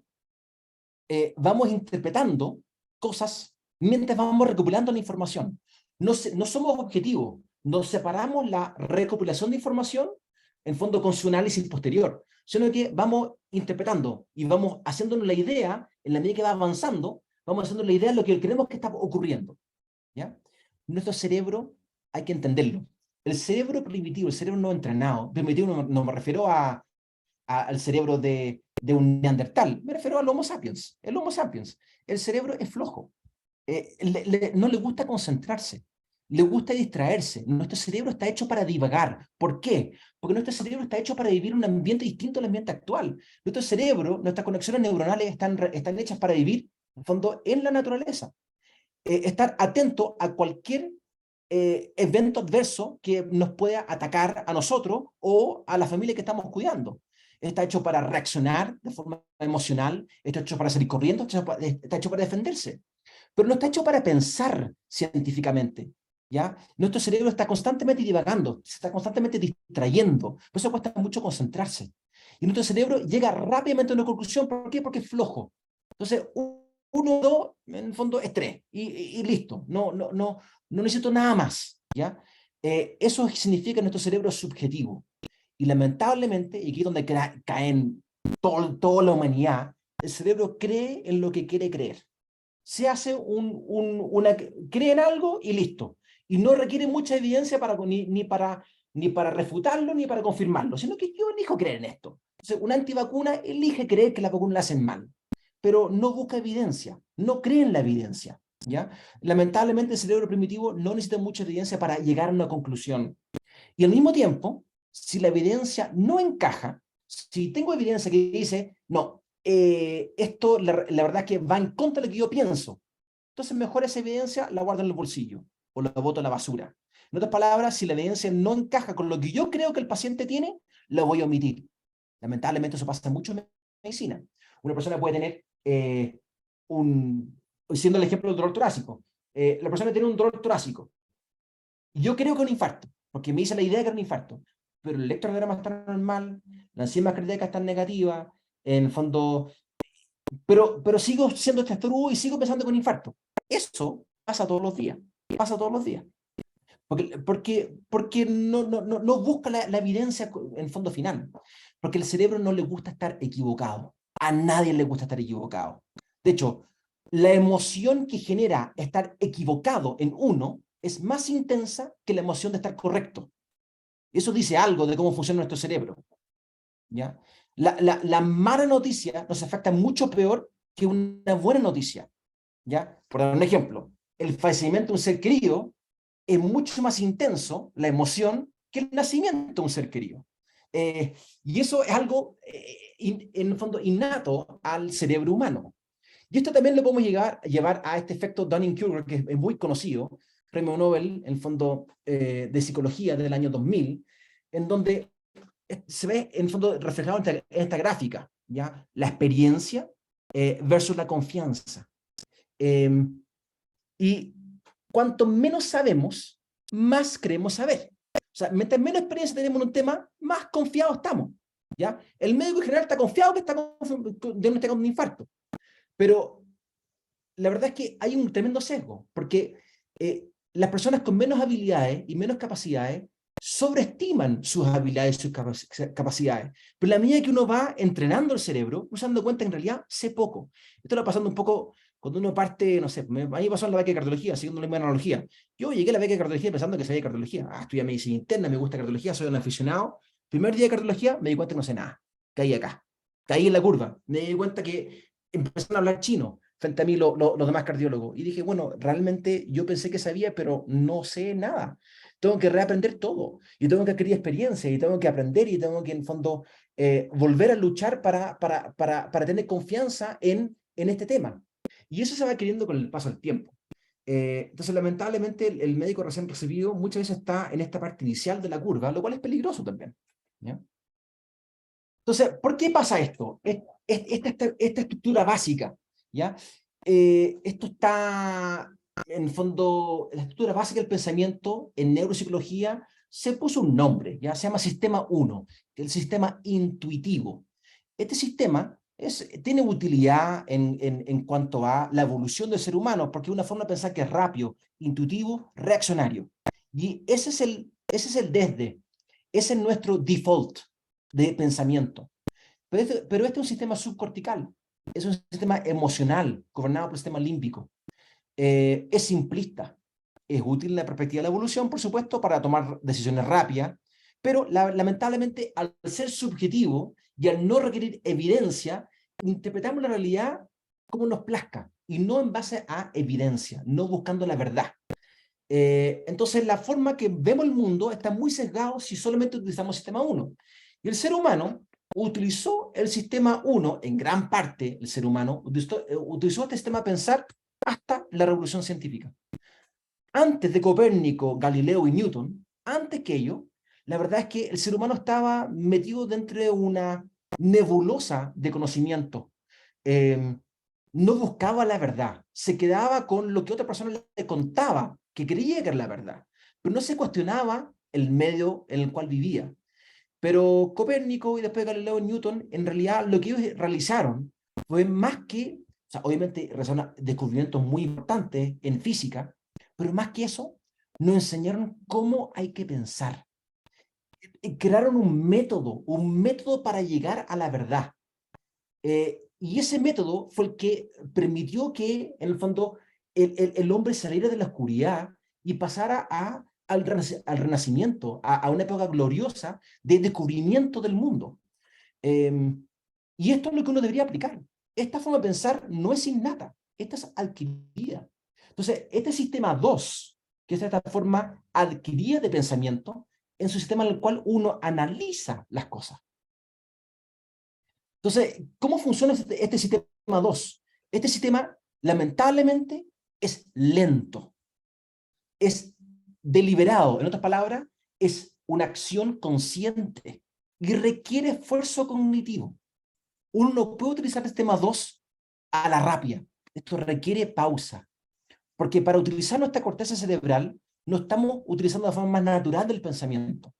vamos interpretando cosas mientras vamos recopilando la información. No somos objetivos, nos separamos la recopilación de información en fondo con su análisis posterior, sino que vamos interpretando y vamos haciéndonos la idea, en la medida que va avanzando, vamos haciendo la idea de lo que creemos que está ocurriendo. ¿Ya? Nuestro cerebro hay que entenderlo. El cerebro primitivo, el cerebro no entrenado, primitivo no me refiero al cerebro de un neandertal, me refiero al Homo sapiens. El Homo sapiens, el cerebro es flojo, no le gusta concentrarse. le gusta distraerse. Nuestro cerebro está hecho para divagar. ¿Por qué? Porque nuestro cerebro está hecho para vivir un ambiente distinto al ambiente actual. Nuestro cerebro, nuestras conexiones neuronales están hechas para vivir, en el fondo, en la naturaleza. Estar atento a cualquier evento adverso que nos pueda atacar a nosotros o a la familia que estamos cuidando. Está hecho para reaccionar de forma emocional, está hecho para salir corriendo, está hecho para defenderse, pero no está hecho para pensar científicamente. ¿Ya? Nuestro cerebro está constantemente divagando, se está constantemente distrayendo, por eso cuesta mucho concentrarse. Y nuestro cerebro llega rápidamente a una conclusión, ¿por qué? Porque es flojo. Entonces, uno, dos, en el fondo es tres, y listo, no necesito nada más, ¿ya? Eso significa que nuestro cerebro es subjetivo, y lamentablemente, y aquí es donde caen toda la humanidad, el cerebro cree en lo que quiere creer. Se hace cree en algo y listo, y no requiere mucha evidencia ni para refutarlo, ni para confirmarlo, sino que yo elijo creer en esto. Entonces, una antivacuna elige creer que la vacuna la hacen mal, pero no busca evidencia, no cree en la evidencia, ¿ya? Lamentablemente el cerebro primitivo no necesita mucha evidencia para llegar a una conclusión. Y al mismo tiempo, si la evidencia no encaja, si tengo evidencia que dice, no, esto la verdad es que va en contra de lo que yo pienso, entonces mejor esa evidencia la guardo en el bolsillo o la boto a la basura. En otras palabras, si la evidencia no encaja con lo que yo creo que el paciente tiene, la voy a omitir. Lamentablemente eso pasa mucho en medicina. Una persona puede tener siendo el ejemplo del dolor torácico, la persona tiene un dolor torácico. Yo creo que es un infarto, porque me hice la idea de que era un infarto, pero el electrocardiograma está normal, la enzima cardíaca está negativa, en el fondo, pero sigo siendo testarudo y sigo pensando con infarto. Eso pasa todos los días, pasa todos los días. Porque no busca la evidencia en el fondo final. Porque el cerebro no le gusta estar equivocado. A nadie le gusta estar equivocado. De hecho, la emoción que genera estar equivocado en uno es más intensa que la emoción de estar correcto. Eso dice algo de cómo funciona nuestro cerebro. ¿Ya? La mala noticia nos afecta mucho peor que una buena noticia. ¿Ya? Por dar un ejemplo, el fallecimiento de un ser querido es mucho más intenso, la emoción, que el nacimiento de un ser querido. Y eso es algo, en el fondo, innato al cerebro humano. Y esto también lo podemos llevar a este efecto Dunning-Kruger, que es muy conocido, premio Nobel, en el fondo de psicología del año 2000, en donde se ve, en el fondo, reflejado en esta gráfica, ¿ya? La experiencia versus la confianza. Y cuanto menos sabemos, más creemos saber. O sea, mientras menos experiencia tenemos en un tema, más confiados estamos. ¿Ya? El médico en general está confiado que de no estar con un infarto. Pero la verdad es que hay un tremendo sesgo, porque las personas con menos habilidades y menos capacidades sobreestiman sus habilidades y sus capacidades. Pero a la medida que uno va entrenando el cerebro, uno se dando cuenta que en realidad sé poco. Esto lo pasando un poco cuando uno parte, no sé, a mí me pasó en la beca de cardiología, siguiendo la misma analogía. Yo llegué a la beca de cardiología pensando que sabía cardiología. Estudié medicina interna, me gusta cardiología, soy un aficionado. Primer día de cardiología me di cuenta que no sé nada. Caí acá. Caí en la curva. Me di cuenta que empezaron a hablar chino frente a mí los demás cardiólogos. Y dije, bueno, realmente yo pensé que sabía, pero no sé nada. Tengo que reaprender todo. Y tengo que adquirir experiencia, y tengo que aprender, y tengo que, en el fondo, volver a luchar para tener confianza en este tema. Y eso se va adquiriendo con el paso del tiempo. Entonces, lamentablemente, el médico recién recibido muchas veces está en esta parte inicial de la curva, lo cual es peligroso también. ¿Ya? Entonces, ¿por qué pasa esto? Esta estructura básica, ¿ya? Esto está, en el fondo, la estructura básica del pensamiento en neuropsicología se puso un nombre, ¿ya? Se llama sistema 1, que es el sistema intuitivo. Este sistema tiene utilidad en cuanto a la evolución del ser humano, porque es una forma de pensar que es rápido, intuitivo, reaccionario. Y ese es el desde, ese es nuestro default de pensamiento. Pero este es un sistema subcortical, es un sistema emocional gobernado por el sistema límbico. Es simplista, es útil en la perspectiva de la evolución, por supuesto, para tomar decisiones rápidas, pero lamentablemente al ser subjetivo y al no requerir evidencia, interpretamos la realidad como nos plazca y no en base a evidencia, no buscando la verdad. Entonces, la forma que vemos el mundo está muy sesgado si solamente utilizamos sistema 1. Y el ser humano utilizó el sistema 1, en gran parte el ser humano, utilizó este sistema a pensar hasta la revolución científica. Antes de Copérnico, Galileo y Newton, antes que ello, la verdad es que el ser humano estaba metido dentro de una nebulosa de conocimiento. Eh, no buscaba la verdad, se quedaba con lo que otra persona le contaba, que creía que era la verdad, pero no se cuestionaba el medio en el cual vivía. Pero Copérnico y después Galileo y Newton, en realidad lo que ellos realizaron fue más que, o sea, obviamente realizaron descubrimientos muy importantes en física, pero más que eso, nos enseñaron cómo hay que pensar. Crearon un método para llegar a la verdad. Y ese método fue el que permitió que, en el fondo, el hombre saliera de la oscuridad y pasara al renacimiento, a una época gloriosa de descubrimiento del mundo. Y esto es lo que uno debería aplicar. Esta forma de pensar no es innata, esta es adquirida. Entonces, este sistema 2, que es esta forma adquirida de pensamiento, es un sistema en el cual uno analiza las cosas. Entonces, ¿cómo funciona este sistema 2? Este sistema, lamentablemente, es lento, es deliberado. En otras palabras, es una acción consciente y requiere esfuerzo cognitivo. Uno no puede utilizar el sistema 2 a la rápida. Esto requiere pausa, porque para utilizar nuestra corteza cerebral no estamos utilizando la forma más natural del pensamiento,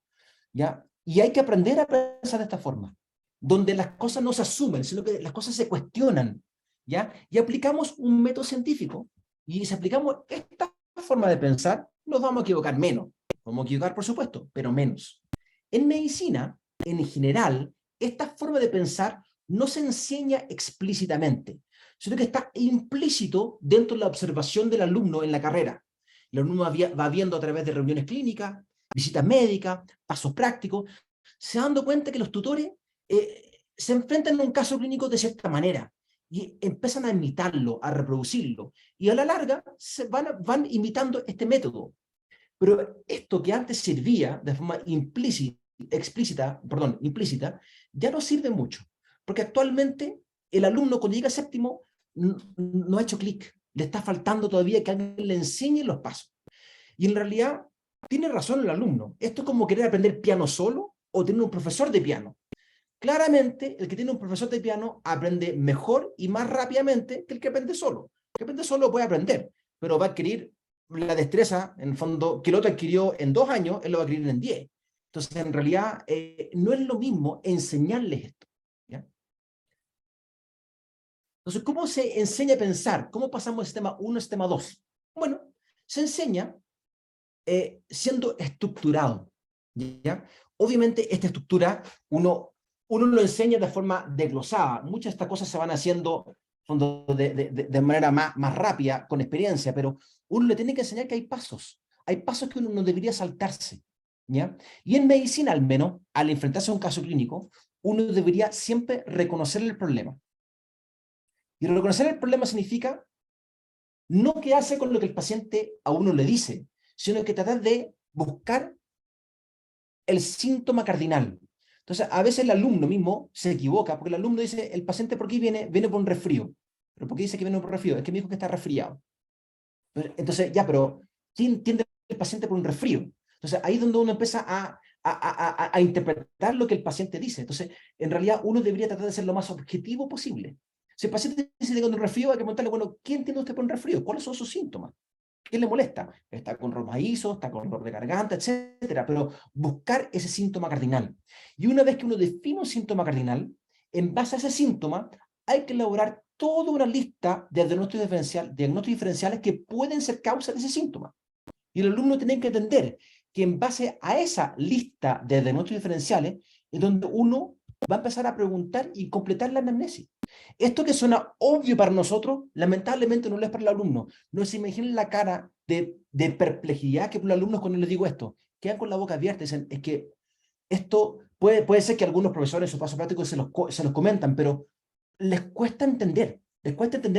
¿ya? Y hay que aprender a pensar de esta forma, donde las cosas no se asumen, sino que las cosas se cuestionan, ¿ya? Y aplicamos un método científico, y si aplicamos esta forma de pensar, nos vamos a equivocar menos. Vamos a equivocar, por supuesto, pero menos. En medicina, en general, esta forma de pensar no se enseña explícitamente, sino que está implícito dentro de la observación del alumno en la carrera. El alumno va viendo a través de reuniones clínicas, visitas médicas, pasos prácticos, se van dando cuenta que los tutores se enfrentan a un caso clínico de cierta manera y empiezan a imitarlo, a reproducirlo, y a la larga van imitando este método. Pero esto que antes servía de forma implícita, ya no sirve mucho, porque actualmente el alumno cuando llega a séptimo no ha hecho clic, le está faltando todavía que alguien le enseñe los pasos. Y en realidad tiene razón el alumno. Esto es como querer aprender piano solo o tener un profesor de piano. Claramente, el que tiene un profesor de piano aprende mejor y más rápidamente que el que aprende solo. El que aprende solo puede aprender, pero va a adquirir la destreza, en el fondo, que el otro adquirió en 2 años, él lo va a adquirir en 10. Entonces, en realidad, no es lo mismo enseñarles esto, ¿ya? Entonces, ¿cómo se enseña a pensar? ¿Cómo pasamos de sistema 1 a sistema 2? Bueno, se enseña siendo estructurado, ¿ya? Obviamente, esta estructura uno lo enseña de forma desglosada. Muchas de estas cosas se van haciendo de manera más rápida, con experiencia, pero uno le tiene que enseñar que hay pasos. Hay pasos que uno no debería saltarse, ¿ya? Y en medicina, al menos, al enfrentarse a un caso clínico, uno debería siempre reconocer el problema. Y reconocer el problema significa no quedarse con lo que el paciente a uno le dice, sino que tratar de buscar el síntoma cardinal. Entonces, a veces el alumno mismo se equivoca, porque el alumno dice, el paciente por qué viene, viene por un resfrío. ¿Pero por qué dice que viene por un resfrío? Es que me dijo que está resfriado. Entonces, ya, pero ¿quién entiende el paciente por un resfrío? Entonces, ahí es donde uno empieza a interpretar lo que el paciente dice. Entonces, en realidad, uno debería tratar de ser lo más objetivo posible. Si el paciente dice que tiene un resfrío, hay que preguntarle, bueno, ¿qué entiende usted por un resfrío? ¿Cuáles son sus síntomas? ¿Qué le molesta? Está con romaízo, está con dolor de garganta, etcétera, pero buscar ese síntoma cardinal. Y una vez que uno define un síntoma cardinal, en base a ese síntoma, hay que elaborar toda una lista de diagnósticos diferenciales que pueden ser causa de ese síntoma. Y el alumno tiene que entender que en base a esa lista de diagnósticos diferenciales es donde uno va a empezar a preguntar y completar la anamnesis. Esto que suena obvio para nosotros, lamentablemente no lo es para el alumno. No se imaginen la cara de perplejidad que por los alumnos cuando les digo esto. Quedan con la boca abierta y dicen, es que esto puede ser que algunos profesores en su paso práctico se los comentan, pero les cuesta entender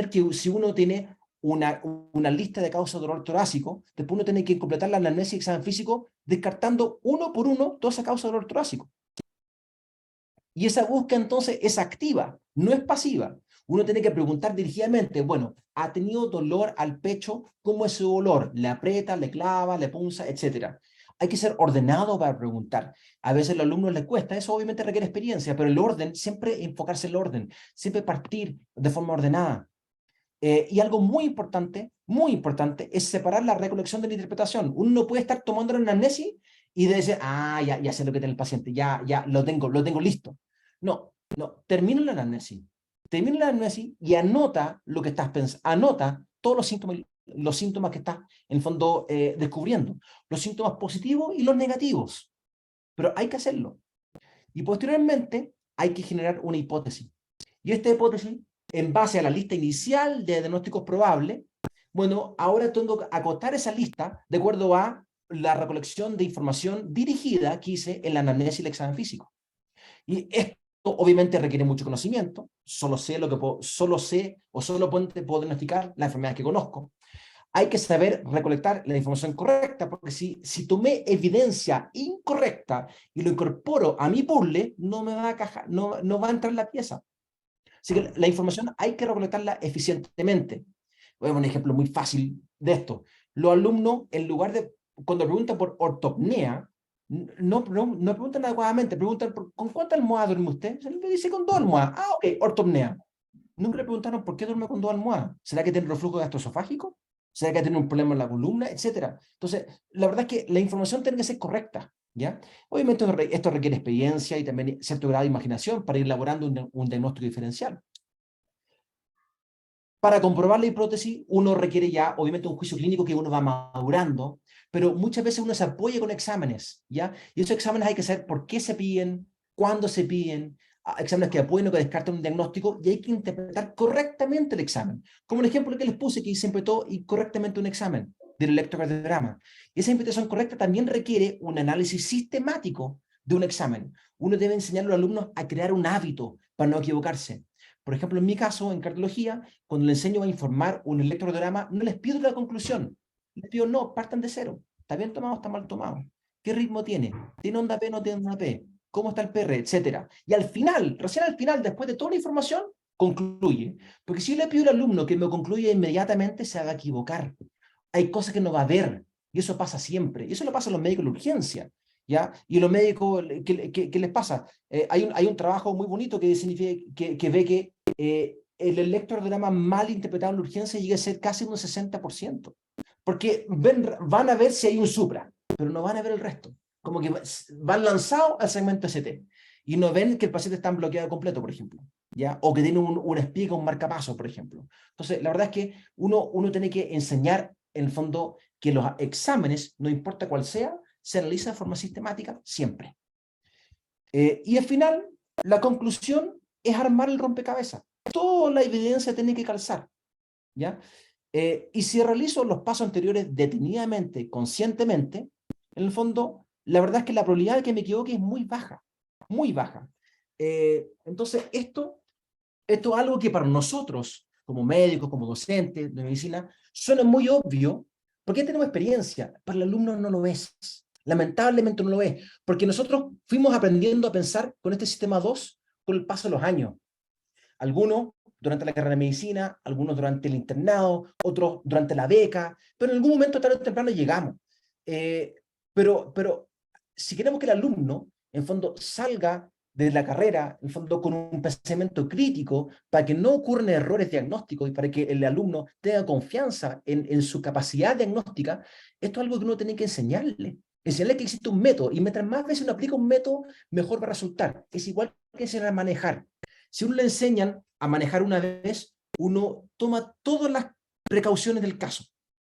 que si uno tiene una lista de causas de dolor torácico, después uno tiene que completar la anamnesis y examen físico descartando uno por uno toda esa causa de dolor torácico. Y esa búsqueda entonces es activa, no es pasiva. Uno tiene que preguntar dirigidamente, bueno, ¿ha tenido dolor al pecho? ¿Cómo es su dolor? ¿Le aprieta, le clava, le punza, etcétera? Hay que ser ordenado para preguntar. A veces a los alumnos les cuesta, eso obviamente requiere experiencia, pero el orden, siempre enfocarse en el orden, siempre partir de forma ordenada. Y algo muy importante, es separar la recolección de la interpretación. Uno no puede estar tomando la anamnesis y decir, ya sé lo que tiene el paciente, ya lo tengo listo. No, termina la anamnesis y anota lo que estás pensando, anota todos los síntomas que estás, en el fondo, descubriendo. Los síntomas positivos y los negativos. Pero hay que hacerlo. Y posteriormente hay que generar una hipótesis. Y esta hipótesis, en base a la lista inicial de diagnósticos probables, bueno, ahora tengo que acotar esa lista de acuerdo a la recolección de información dirigida que hice en la anamnesis y el examen físico. Y esto obviamente requiere mucho conocimiento, solo sé o solo puedo diagnosticar las enfermedades que conozco. Hay que saber recolectar la información correcta, porque si tomé evidencia incorrecta y lo incorporo a mi puzzle, no me va a cajar, no va a entrar la pieza. Así que la información hay que recolectarla eficientemente. Voy a poner un ejemplo muy fácil de esto. Los alumnos, en lugar de, cuando preguntan por ortopnea, no preguntan adecuadamente, preguntan ¿con cuántas almohadas duerme usted? Se le dice con 2 almohadas. Ok, ortopnea. Nunca le preguntaron por qué duerme con 2 almohadas. ¿Será que tiene reflujo gastroesofágico? ¿Será que tiene un problema en la columna? Etcétera. Entonces, la verdad es que la información tiene que ser correcta, ¿ya? Obviamente esto requiere experiencia y también cierto grado de imaginación para ir elaborando un diagnóstico diferencial. Para comprobar la hipótesis, uno requiere ya, obviamente, un juicio clínico que uno va madurando, pero muchas veces uno se apoya con exámenes, ¿ya? Y esos exámenes hay que saber por qué se piden, cuándo se piden, exámenes que apoyen o que descarten un diagnóstico, y hay que interpretar correctamente el examen. Como el ejemplo que les puse, que se interpretó correctamente un examen del electrocardiograma. Y esa interpretación correcta también requiere un análisis sistemático de un examen. Uno debe enseñar a los alumnos a crear un hábito para no equivocarse. Por ejemplo, en mi caso, en cardiología, cuando les enseño a informar un electrocardiograma, no les pido la conclusión. Les pido, no, partan de cero. ¿Está bien tomado o está mal tomado? ¿Qué ritmo tiene? ¿Tiene onda P o no tiene onda P? ¿Cómo está el PR? Etcétera. Y al final, recién al final, después de toda la información, concluye. Porque si yo le pido al alumno que me concluya inmediatamente, se va a equivocar. Hay cosas que no va a ver. Y eso pasa siempre. Y eso le pasa a los médicos de la urgencia. ¿Ya? Y los médicos, ¿qué les pasa? Hay un trabajo muy bonito que significa que ve que el electrocardiograma mal interpretado en la urgencia llega a ser casi un 60%. Porque van a ver si hay un supra, pero no van a ver el resto. Como que van lanzados al segmento ST y no ven que el paciente está bloqueado completo, por ejemplo. ¿Ya? O que tiene una espiga, un marcapaso, por ejemplo. Entonces, la verdad es que uno tiene que enseñar, en el fondo, que los exámenes, no importa cuál sea, se realizan de forma sistemática siempre. Y al final, la conclusión es armar el rompecabezas. Toda la evidencia tiene que calzar, ¿ya? Y si realizo los pasos anteriores detenidamente, conscientemente, en el fondo, la verdad es que la probabilidad de que me equivoque es muy baja, muy baja. Entonces, esto es algo que para nosotros, como médicos, como docentes de medicina, suena muy obvio, porque tenemos experiencia. Para el alumno no lo es. Lamentablemente no lo es, porque nosotros fuimos aprendiendo a pensar con este sistema 2 con el paso de los años. Algunos durante la carrera de medicina, algunos durante el internado, otros durante la beca, pero en algún momento tarde o temprano llegamos. Pero si queremos que el alumno, en fondo, salga de la carrera, en fondo, con un pensamiento crítico, para que no ocurran errores diagnósticos y para que el alumno tenga confianza en su capacidad diagnóstica, esto es algo que uno tiene que enseñarle. Enseñarle que existe un método, y mientras más veces uno aplica un método, mejor va a resultar. Es igual que enseñar a manejar. Si uno le enseñan a manejar una vez, uno toma todas las precauciones del caso,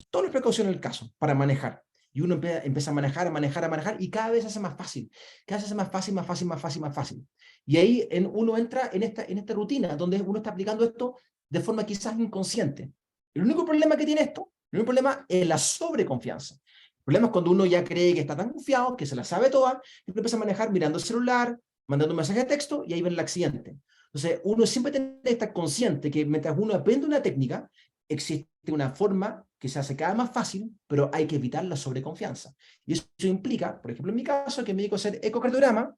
todas las precauciones del caso para manejar. Y uno empieza a manejar, y cada vez hace más fácil. Cada vez hace más fácil, más fácil, más fácil, más fácil. Y ahí uno entra en esta rutina, donde uno está aplicando esto de forma quizás inconsciente. El único problema que tiene esto, el único problema es la sobreconfianza. El problema es cuando uno ya cree que está tan confiado, que se la sabe toda, y uno empieza a manejar mirando el celular, mandando un mensaje de texto, y ahí ven el accidente. Entonces, uno siempre tiene que estar consciente que mientras uno aprende una técnica, existe una forma que se hace cada vez más fácil, pero hay que evitar la sobreconfianza. Y eso implica, por ejemplo, en mi caso, que me dedico a hacer ecocardiograma,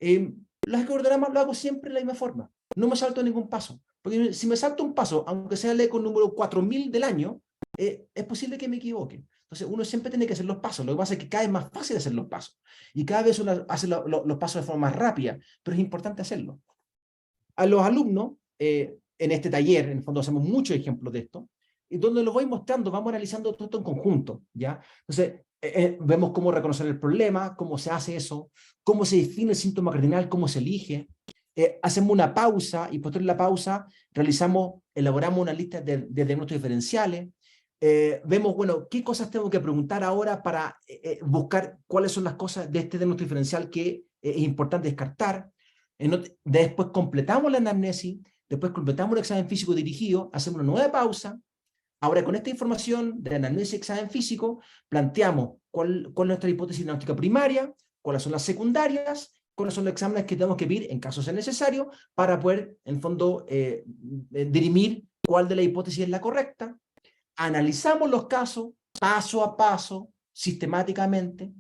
los ecocardiogramas lo hago siempre de la misma forma. No me salto ningún paso. Porque si me salto un paso, aunque sea el eco número 4000 del año, es posible que me equivoque. Entonces, uno siempre tiene que hacer los pasos. Lo que pasa es que cada vez es más fácil hacer los pasos. Y cada vez uno hace los pasos de forma más rápida, pero es importante hacerlo. A los alumnos, en este taller, en el fondo hacemos muchos ejemplos de esto, y donde lo voy mostrando, vamos analizando todo esto en conjunto, ¿ya? Entonces, vemos cómo reconocer el problema, cómo se hace eso, cómo se define el síntoma cardinal, cómo se elige. Hacemos una pausa y posterior a la pausa elaboramos una lista de diagnósticos diferenciales. Vemos, bueno, qué cosas tengo que preguntar ahora para buscar cuáles son las cosas de este diagnóstico diferencial que es importante descartar. Después completamos la anamnesis, después completamos el examen físico dirigido, hacemos una nueva pausa. Ahora, con esta información de anamnesis y examen físico, planteamos cuál es nuestra hipótesis diagnóstica primaria, cuáles son las secundarias, cuáles son los exámenes que tenemos que pedir en caso sea necesario para poder, en fondo, dirimir cuál de la hipótesis es la correcta. Analizamos los casos paso a paso, sistemáticamente,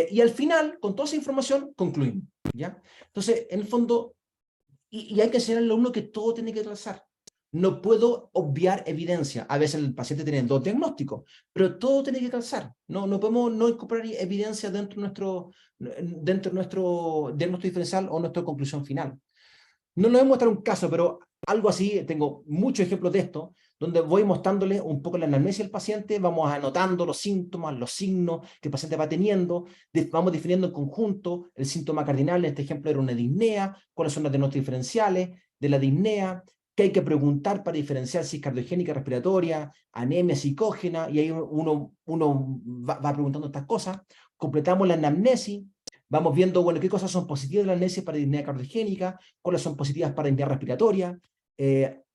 y al final, con toda esa información, concluimos, ¿ya? Entonces, en el fondo, y hay que enseñarle al alumno que todo tiene que calzar. No puedo obviar evidencia. A veces el paciente tiene dos diagnósticos, pero todo tiene que calzar. No podemos no incorporar evidencia dentro de nuestro diagnóstico diferencial o nuestra conclusión final. No les voy a mostrar un caso, pero algo así, tengo muchos ejemplos de esto, donde voy mostrándole un poco la anamnesis del paciente, vamos anotando los síntomas, los signos que el paciente va teniendo, vamos definiendo en conjunto el síntoma cardinal, en este ejemplo era una disnea, cuáles son los diagnósticos diferenciales de la disnea, qué hay que preguntar para diferenciar si es cardiogénica, respiratoria, anemia psicógena, y ahí uno va preguntando estas cosas, completamos la anamnesis, vamos viendo, bueno, qué cosas son positivas de la anamnesis para disnea cardiogénica, cuáles son positivas para disnea respiratoria,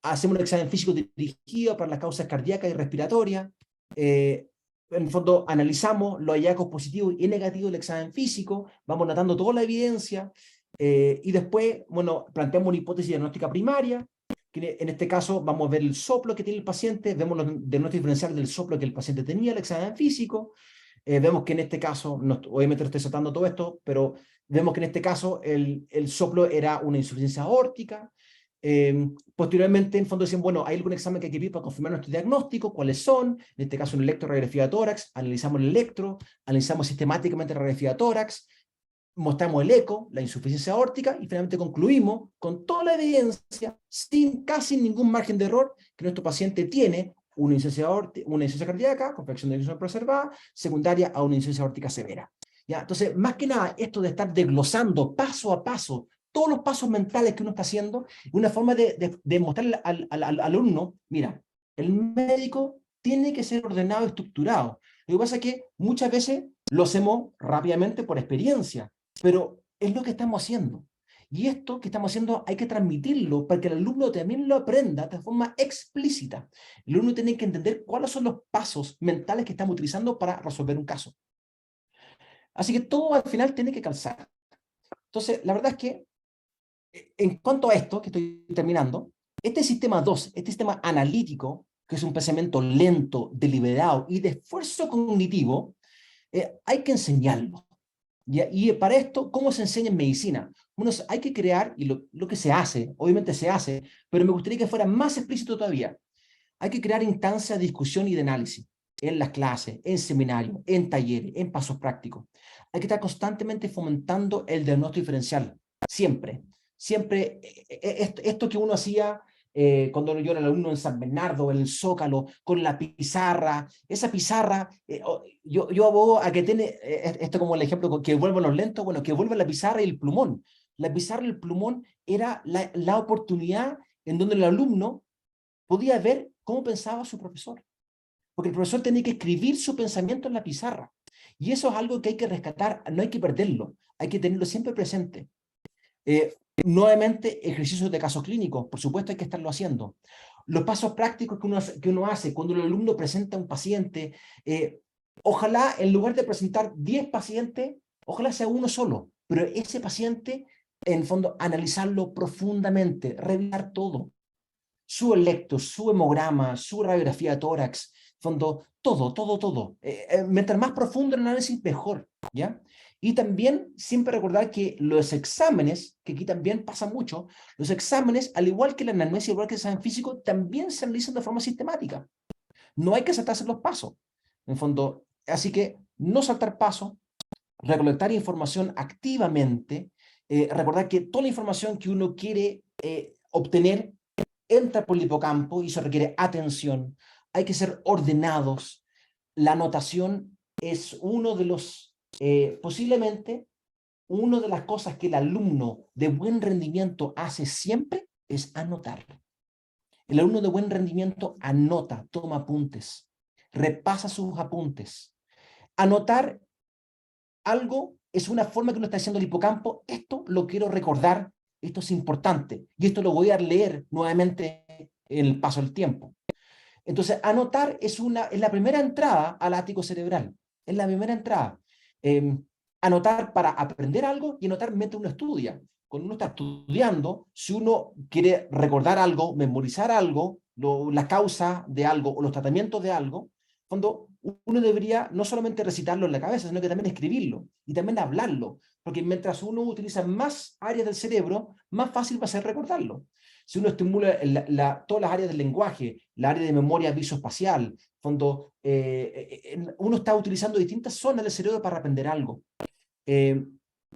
hacemos un examen físico dirigido para las causas cardíacas y respiratorias, en el fondo analizamos los hallazgos positivos y negativos del examen físico, vamos notando toda la evidencia, y después, bueno, planteamos una hipótesis diagnóstica primaria, que en este caso vamos a ver el soplo que tiene el paciente, vemos los diagnósticos diferenciales del soplo que el paciente tenía, el examen físico, vemos que en este caso, obviamente no estoy saltando todo esto, pero vemos que en este caso el soplo era una insuficiencia aórtica. Posteriormente, en fondo decían, bueno, hay algún examen que hay que pedir para confirmar nuestro diagnóstico, cuáles son, en este caso un electroradiografía de tórax, analizamos el electro, analizamos sistemáticamente la radiografía de tórax, mostramos el eco, la insuficiencia aórtica, y finalmente concluimos con toda la evidencia, sin casi ningún margen de error, que nuestro paciente tiene una insuficiencia cardíaca, con fracción de ejecución preservada, secundaria a una insuficiencia aórtica severa. ¿Ya? Entonces, más que nada, esto de estar desglosando paso a paso todos los pasos mentales que uno está haciendo, una forma de mostrarle al alumno, mira, el médico tiene que ser ordenado y estructurado. Lo que pasa es que muchas veces lo hacemos rápidamente por experiencia, pero es lo que estamos haciendo. Y esto que estamos haciendo hay que transmitirlo para que el alumno también lo aprenda de forma explícita. El alumno tiene que entender cuáles son los pasos mentales que estamos utilizando para resolver un caso. Así que todo al final tiene que calzar. Entonces, la verdad es que en cuanto a esto, que estoy terminando, este sistema 2, este sistema analítico, que es un pensamiento lento, deliberado y de esfuerzo cognitivo, hay que enseñarlo. Y para esto, ¿cómo se enseña en medicina? Bueno, hay que crear, y lo que se hace, obviamente se hace, pero me gustaría que fuera más explícito todavía. Hay que crear instancias de discusión y de análisis en las clases, en seminarios, en talleres, en pasos prácticos. Hay que estar constantemente fomentando el diagnóstico diferencial, siempre. Siempre, esto que uno hacía cuando yo era alumno en San Bernardo, en el Zócalo, con la pizarra, esa pizarra, yo abogo a que tiene, esto como el ejemplo que vuelvan los lentos, bueno, que vuelva la pizarra y el plumón. La pizarra y el plumón era la oportunidad en donde el alumno podía ver cómo pensaba su profesor. Porque el profesor tenía que escribir su pensamiento en la pizarra. Y eso es algo que hay que rescatar, no hay que perderlo, hay que tenerlo siempre presente. Nuevamente, ejercicios de casos clínicos, por supuesto hay que estarlo haciendo. Los pasos prácticos que uno hace cuando el alumno presenta a un paciente, ojalá en lugar de presentar 10 pacientes, ojalá sea uno solo, pero ese paciente, en el fondo, analizarlo profundamente, revisar todo. su electro, su hemograma, su radiografía de tórax, fondo, todo. Mientras más profundo el análisis, mejor, ¿ya? Y también siempre recordar que los exámenes, que aquí también pasa mucho, los exámenes, al igual que la anamnesia, igual que el examen físico, también se realizan de forma sistemática. No hay que saltarse los pasos, en fondo. Así que no saltar pasos, recolectar información activamente, recordar que toda la información que uno quiere obtener entra por el hipocampo y eso requiere atención. Hay que ser ordenados. La anotación es uno de los, posiblemente, una de las cosas que el alumno de buen rendimiento hace siempre es anotar. El alumno de buen rendimiento anota, toma apuntes, repasa sus apuntes. Anotar algo es una forma que uno está diciendo al hipocampo, esto lo quiero recordar, esto es importante, y esto lo voy a leer nuevamente en el paso del tiempo. Entonces, anotar es la primera entrada al ático cerebral, es la primera entrada. Anotar para aprender algo y anotar mientras uno estudia. Cuando uno está estudiando, si uno quiere recordar algo, memorizar algo, la causa de algo o los tratamientos de algo, cuando uno debería no solamente recitarlo en la cabeza, sino que también escribirlo y también hablarlo, porque mientras uno utiliza más áreas del cerebro, más fácil va a ser recordarlo. Si uno estimula todas las áreas del lenguaje, la área de memoria visoespacial, cuando uno está utilizando distintas zonas del cerebro para aprender algo.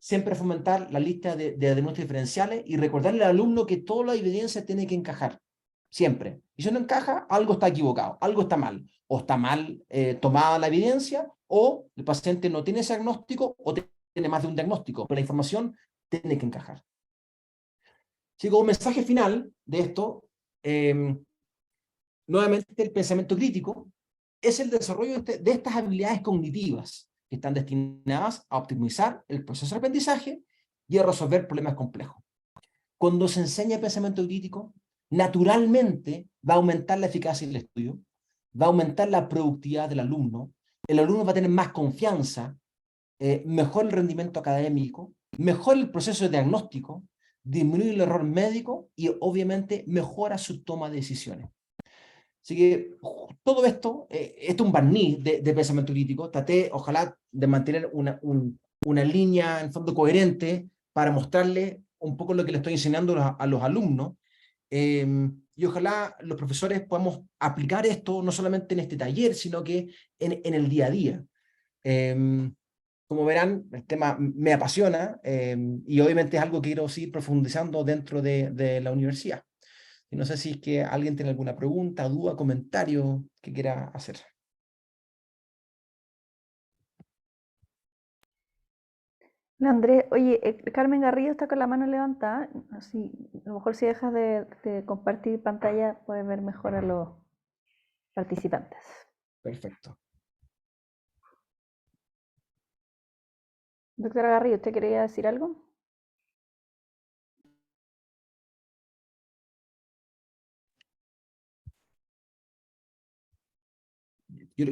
Siempre fomentar la lista de diagnósticos diferenciales y recordarle al alumno que toda la evidencia tiene que encajar, siempre. Y si no encaja, algo está equivocado, algo está mal. O está mal tomada la evidencia, o el paciente no tiene ese diagnóstico, o tiene más de un diagnóstico, pero la información tiene que encajar. Así que como mensaje final de esto, nuevamente el pensamiento crítico es el desarrollo de estas habilidades cognitivas que están destinadas a optimizar el proceso de aprendizaje y a resolver problemas complejos. Cuando se enseña pensamiento crítico, naturalmente va a aumentar la eficacia del estudio, va a aumentar la productividad del alumno, el alumno va a tener más confianza, mejor el rendimiento académico, mejor el proceso de diagnóstico, disminuye el error médico y obviamente mejora su toma de decisiones. Así que todo esto, esto es un barniz de pensamiento crítico. Traté, ojalá, de mantener una línea en fondo coherente para mostrarle un poco lo que le estoy enseñando a los alumnos. Y ojalá los profesores podamos aplicar esto no solamente en este taller, sino que en el día a día. Como verán, el tema me apasiona y obviamente es algo que quiero seguir profundizando dentro de la universidad. Y no sé si es que alguien tiene alguna pregunta, duda, comentario que quiera hacer. Andrés, oye, Carmen Garrido está con la mano levantada, así, a lo mejor si dejas de compartir pantalla puedes ver mejor a los participantes. Perfecto. Doctora Garrido, ¿usted quería decir algo? Yo,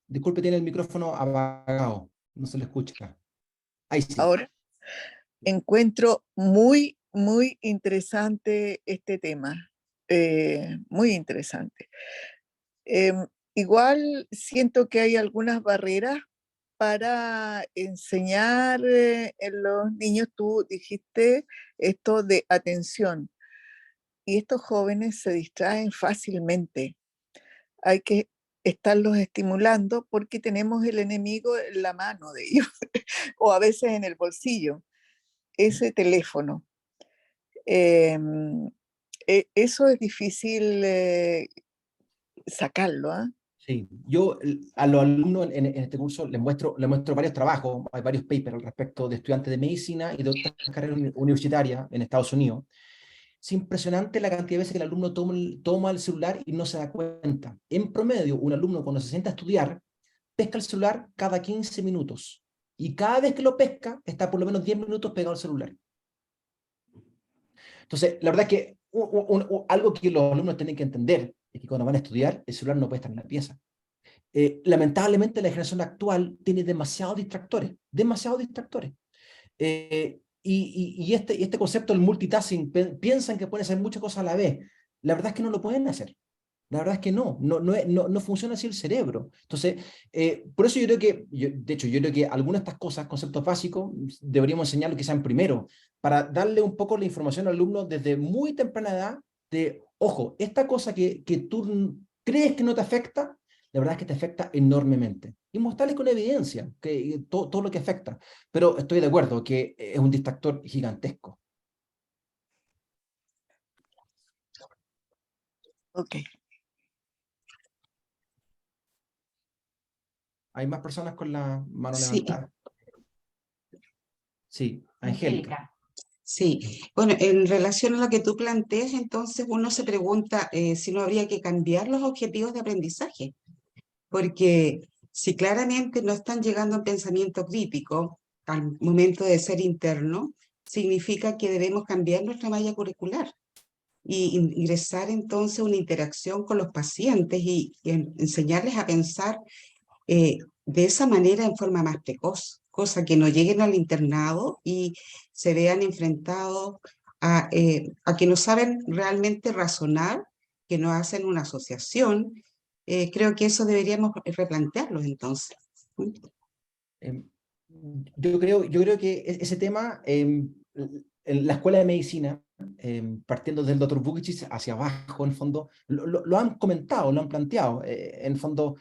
disculpe, tiene el micrófono apagado, no se le escucha. Ahí sí. Ahora, encuentro muy interesante este tema, muy interesante. Igual siento que hay algunas barreras para enseñar en los niños. Tú dijiste esto de atención y estos jóvenes se distraen fácilmente. Hay que estarlos estimulando porque tenemos el enemigo en la mano de ellos o a veces en el bolsillo, ese teléfono. Eso es difícil sacarlo, ¿ah? Sí, yo a los alumnos en este curso les muestro varios trabajos, hay varios papers al respecto de estudiantes de medicina y de otras carreras universitarias en Estados Unidos. Es impresionante la cantidad de veces que el alumno toma el celular y no se da cuenta. En promedio, un alumno cuando se sienta a estudiar, pesca el celular cada 15 minutos. Y cada vez que lo pesca, está por lo menos 10 minutos pegado al celular. Entonces, la verdad es que algo que los alumnos tienen que entender es que cuando van a estudiar, el celular no puede estar en la pieza. Lamentablemente, la generación actual tiene demasiados distractores, demasiados distractores. Y este concepto del multitasking, piensan que pueden hacer muchas cosas a la vez, La verdad es que no lo pueden hacer. La verdad es que no funciona así el cerebro. Entonces, por eso yo creo que, de hecho, yo creo que algunas de estas cosas, conceptos básicos, deberíamos enseñarlo quizá en primero, para darle un poco la información al alumno desde muy temprana edad de, ojo, esta cosa que tú crees que no te afecta, la verdad es que te afecta enormemente. Y mostrarles con evidencia que todo lo que afecta. Pero estoy de acuerdo que es un distractor gigantesco. Ok. ¿Hay más personas con la mano Sí, levantada? Sí, Angélica. Angélica. Sí, bueno, en relación a lo que tú planteas, entonces uno se pregunta si no habría que cambiar los objetivos de aprendizaje, porque si claramente no están llegando a pensamiento crítico al momento de ser interno, significa que debemos cambiar nuestra malla curricular y ingresar entonces una interacción con los pacientes y enseñarles a pensar de esa manera en forma más precoz, cosa que no lleguen al internado y se vean enfrentados a que no saben realmente razonar, que no hacen una asociación. Creo que eso deberíamos replantearlo entonces. Em, yo creo que ese tema, en la escuela de medicina, partiendo del doctor Vukicic hacia abajo, en el fondo, lo han comentado, lo han planteado, en el fondo,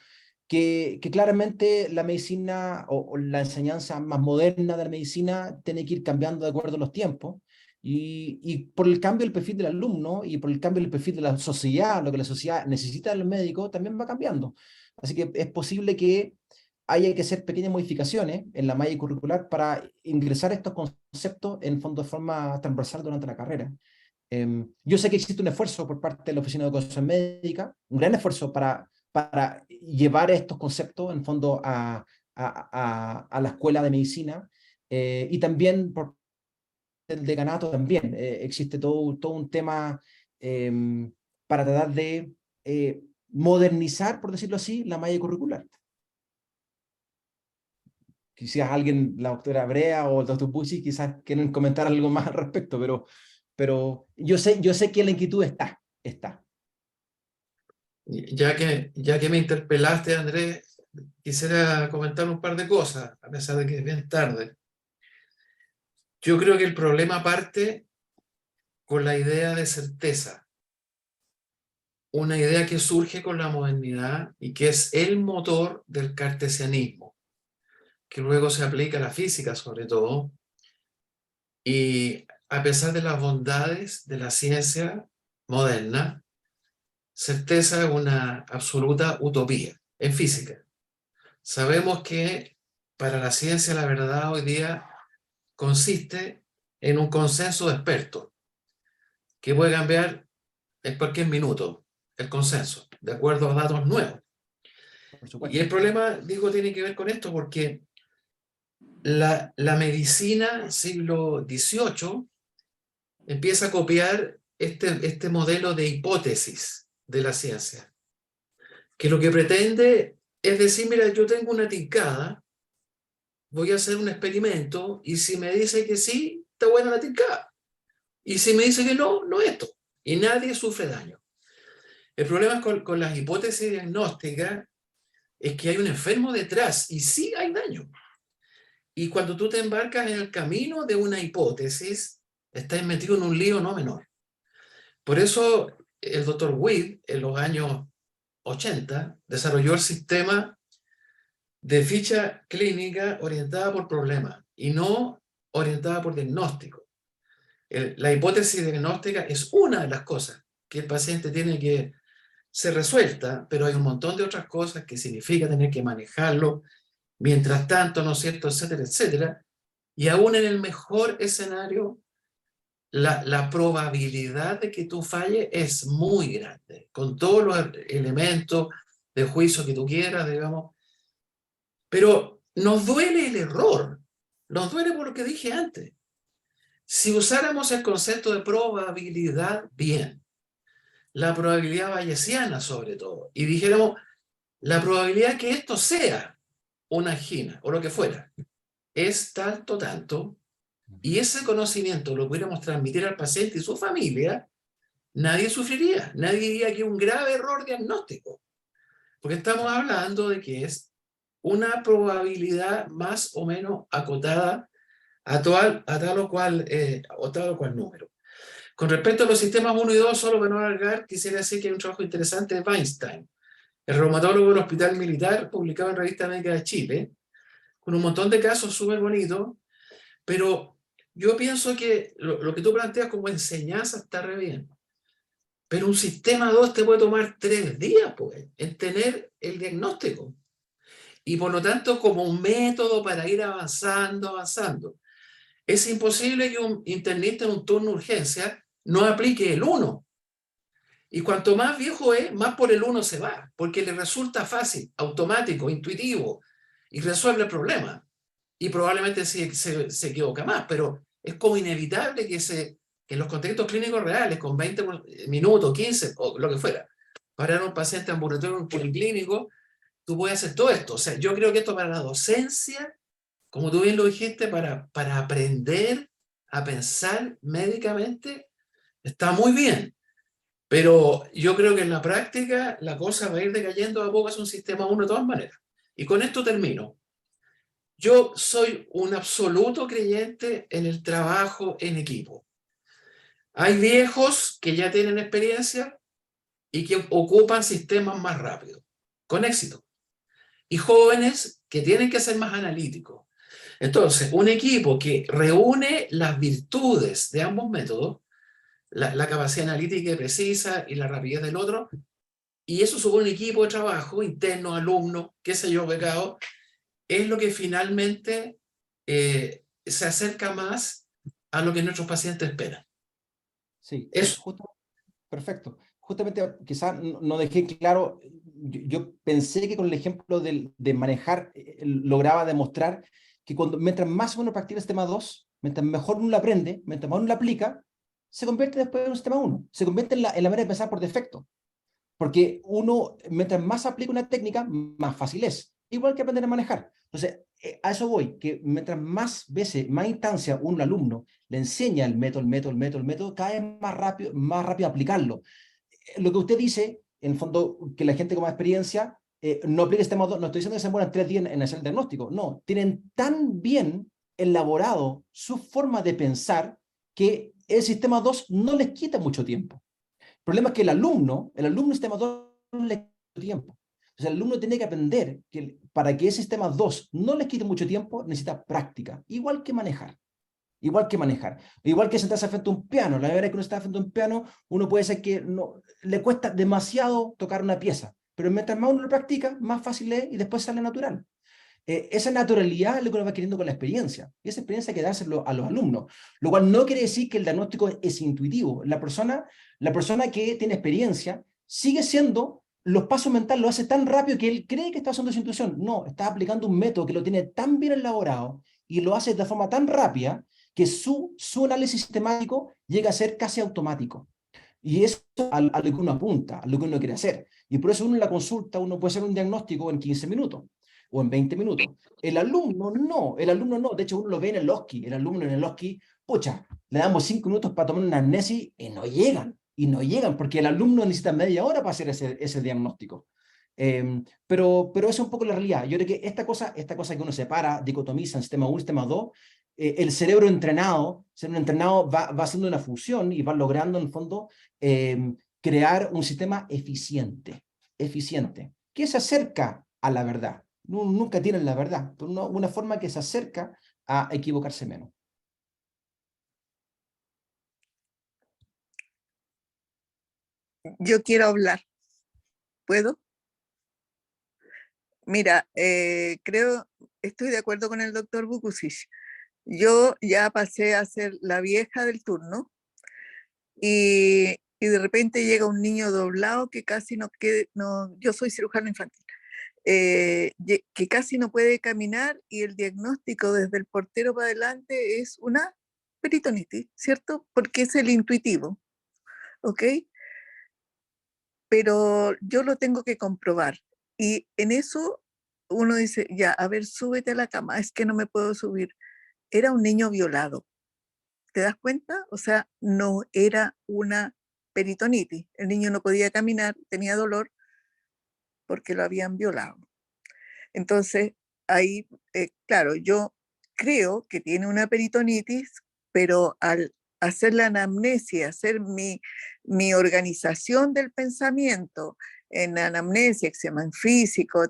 que claramente la medicina o la enseñanza más moderna de la medicina tiene que ir cambiando de acuerdo a los tiempos. Y por el cambio del perfil del alumno y por el cambio del perfil de la sociedad, lo que la sociedad necesita de los médicos, también va cambiando. Así que es posible que haya que hacer pequeñas modificaciones en la malla curricular para ingresar estos conceptos en fondo de forma transversal durante la carrera. Yo sé que existe un esfuerzo por parte de la Oficina de Educación Médica, un gran esfuerzo para llevar estos conceptos en fondo a la escuela de medicina, y también por el decanato también existe todo un tema para tratar de modernizar, por decirlo así, la malla curricular. Quizás alguien, la doctora Brea o el doctor Pucci, quizás quieren comentar algo más al respecto, pero yo sé que la inquietud está. Ya que me interpelaste, Andrés, quisiera comentar un par de cosas, a pesar de que es bien tarde. Yo creo que el problema parte con la idea de certeza, una idea que surge con la modernidad y que es el motor del cartesianismo, que luego se aplica a la física sobre todo, y a pesar de las bondades de la ciencia moderna, certeza es una absoluta utopía en física. Sabemos que para la ciencia la verdad hoy día consiste en un consenso de expertos que puede cambiar en cualquier minuto el consenso, de acuerdo a datos nuevos. Por Y supuesto. el problema, digo, tiene que ver con esto porque la medicina siglo XVIII empieza a copiar este modelo de hipótesis de la ciencia, que lo que pretende es decir, mira, yo tengo una tincada, voy a hacer un experimento y si me dice que sí, está buena la tincada. Y si me dice que no, no esto. Y nadie sufre daño. El problema con las hipótesis diagnósticas es que hay un enfermo detrás y sí hay daño. Y cuando tú te embarcas en el camino de una hipótesis, estás metido en un lío no menor. Por eso el doctor Weed, en los años 80, desarrolló el sistema de ficha clínica orientada por problema y no orientada por diagnóstico. La hipótesis diagnóstica es una de las cosas que el paciente tiene que ser resuelta, pero hay un montón de otras cosas que significa tener que manejarlo, mientras tanto, ¿no es cierto?, etcétera, etcétera. Y aún en el mejor escenario, la probabilidad de que tú falles es muy grande, con todos los elementos de juicio que tú quieras, digamos. Pero nos duele el error, nos duele por lo que dije antes. Si usáramos el concepto de probabilidad bien, la probabilidad bayesiana sobre todo, y dijéramos, la probabilidad que esto sea una angina o lo que fuera, es tanto, y ese conocimiento lo pudiéramos transmitir al paciente y su familia, nadie sufriría, nadie diría que es un grave error diagnóstico, porque estamos hablando de que es una probabilidad más o menos acotada a tal o cual número. Con respecto a los sistemas 1 y 2, solo para no alargar, quisiera decir que hay un trabajo interesante de Weinstein, el reumatólogo del Hospital Militar, publicado en Revista Médica de Chile, con un montón de casos súper bonitos, pero yo pienso que lo que tú planteas como enseñanza está re bien. Pero un sistema 2 te puede tomar 3 días, pues, en tener el diagnóstico. Y por lo tanto, como un método para ir avanzando. Es imposible que un internista en un turno de urgencia no aplique el 1. Y cuanto más viejo es, más por el 1 se va, porque le resulta fácil, automático, intuitivo, y resuelve el problema. Y probablemente se equivoca más, pero es como inevitable que en los contextos clínicos reales, con 20 minutos, 15 o lo que fuera, para un paciente ambulatorio en un policlínico, tú puedes hacer todo esto. O sea, yo creo que esto para la docencia, como tú bien lo dijiste, para aprender a pensar médicamente, está muy bien. Pero yo creo que en la práctica la cosa va a ir decayendo a poco, es un sistema 1 de todas maneras. Y con esto termino. Yo soy un absoluto creyente en el trabajo en equipo. Hay viejos que ya tienen experiencia y que ocupan sistemas más rápido, con éxito. Y jóvenes que tienen que ser más analíticos. Entonces, un equipo que reúne las virtudes de ambos métodos, la capacidad analítica y precisa y la rapidez del otro, y eso supone un equipo de trabajo, interno, alumno, qué sé yo, becado, es lo que finalmente se acerca más a lo que nuestros pacientes esperan. Sí, Eso. perfecto. Justamente, quizás no dejé claro, yo pensé que con el ejemplo de manejar, lograba demostrar que mientras más uno practica el sistema 2, mientras mejor uno lo aprende, mientras más uno lo aplica, se convierte después en un sistema 1, se convierte en la manera de pensar por defecto. Porque uno, mientras más aplica una técnica, más fácil es. Igual que aprender a manejar. Entonces, a eso voy, que mientras más veces, más instancia un alumno le enseña el método, cada vez más rápido aplicarlo. Lo que usted dice, en el fondo, que la gente con más experiencia no aplique este modo, no estoy diciendo que se mueran 3 días en hacer el diagnóstico, no, tienen tan bien elaborado su forma de pensar que el sistema 2 no les quita mucho tiempo. El problema es que el alumno sistema 2 no le quita tiempo. O sea, el alumno tiene que aprender que para que ese sistema 2 no le quite mucho tiempo, necesita práctica, igual que manejar. Igual que sentarse frente a un piano. La verdad es que uno está frente a un piano, uno puede ser que no, le cuesta demasiado tocar una pieza, pero mientras más uno lo practica, más fácil es y después sale natural. Esa naturalidad es lo que uno va adquiriendo con la experiencia, y esa experiencia hay que dárselo a los alumnos, lo cual no quiere decir que el diagnóstico es intuitivo. La persona que tiene experiencia sigue siendo, los pasos mentales lo hace tan rápido que él cree que está haciendo su intuición. No, está aplicando un método que lo tiene tan bien elaborado y lo hace de forma tan rápida que su análisis sistemático llega a ser casi automático. Y eso a lo que uno apunta, a lo que uno quiere hacer. Y por eso uno en la consulta, uno puede hacer un diagnóstico en 15 minutos o en 20 minutos. El alumno no. De hecho, uno lo ve en el OSCE. El alumno en el OSCE, pucha, le damos 5 minutos para tomar una amnesis y no llegan, porque el alumno necesita media hora para hacer ese diagnóstico. Pero esa es un poco la realidad. Yo creo que esta cosa que uno separa, dicotomiza en sistema 1 y sistema 2, el cerebro entrenado va haciendo una fusión y va logrando en el fondo crear un sistema eficiente, que se acerca a la verdad. Nunca tienen la verdad, pero una forma que se acerca a equivocarse menos. Yo quiero hablar. ¿Puedo? Mira, estoy de acuerdo con el doctor Vukusic. Yo ya pasé a ser la vieja del turno y de repente llega un niño doblado que casi yo soy cirujano infantil, que casi no puede caminar, y el diagnóstico desde el portero para adelante es una peritonitis, ¿cierto? Porque es el intuitivo, ¿ok? Pero yo lo tengo que comprobar. Y en eso uno dice, ya, a ver, súbete a la cama, es que no me puedo subir. Era un niño violado. ¿Te das cuenta? O sea, no era una peritonitis. El niño no podía caminar, tenía dolor porque lo habían violado. Entonces, ahí, claro, yo creo que tiene una peritonitis, pero al hacer la anamnesia, hacer mi organización del pensamiento en anamnesia, examen físico,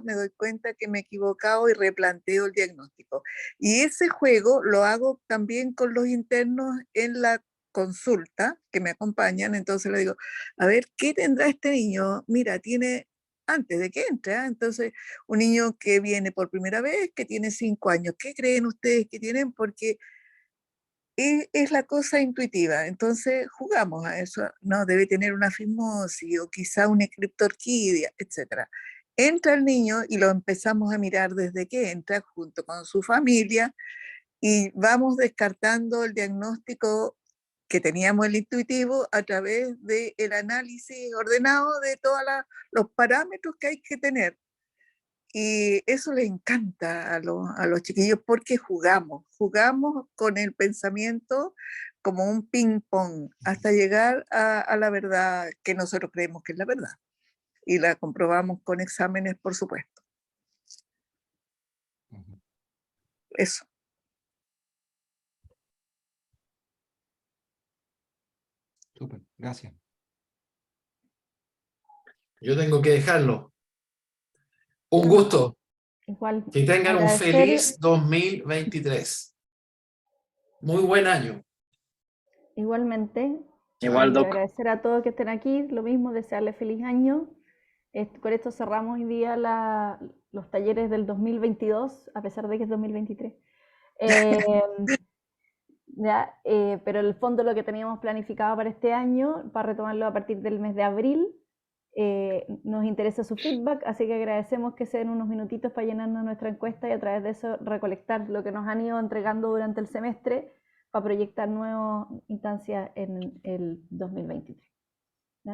me doy cuenta que me he equivocado y replanteo el diagnóstico. Y ese juego lo hago también con los internos en la consulta que me acompañan. Entonces le digo, a ver, ¿qué tendrá este niño? Mira, tiene, antes de que entre, entonces un niño que viene por primera vez, que tiene 5 años, ¿qué creen ustedes que tienen? Porque es la cosa intuitiva, entonces jugamos a eso, no, debe tener una fimosis o quizá una criptorquidia, etc. Entra el niño y lo empezamos a mirar desde que entra junto con su familia y vamos descartando el diagnóstico que teníamos el intuitivo a través del análisis ordenado de todos los parámetros que hay que tener. Y eso le encanta a los chiquillos porque jugamos con el pensamiento como un ping pong hasta llegar a la verdad que nosotros creemos que es la verdad. Y la comprobamos con exámenes, por supuesto. Eso. Súper, gracias. Yo tengo que dejarlo. Un Bueno, gusto. igual Que tengan un agradecer, feliz 2023. Muy buen año. igualmente, Igual, Doc. agradecer a todos que estén aquí, lo mismo, desearles feliz año. Con esto cerramos hoy día los talleres del 2022, a pesar de que es 2023. Pero en el fondo lo que teníamos planificado para este año, para retomarlo a partir del mes de abril, nos interesa su feedback, así que agradecemos que se den unos minutitos para llenarnos nuestra encuesta y a través de eso recolectar lo que nos han ido entregando durante el semestre para proyectar nuevas instancias en el 2023.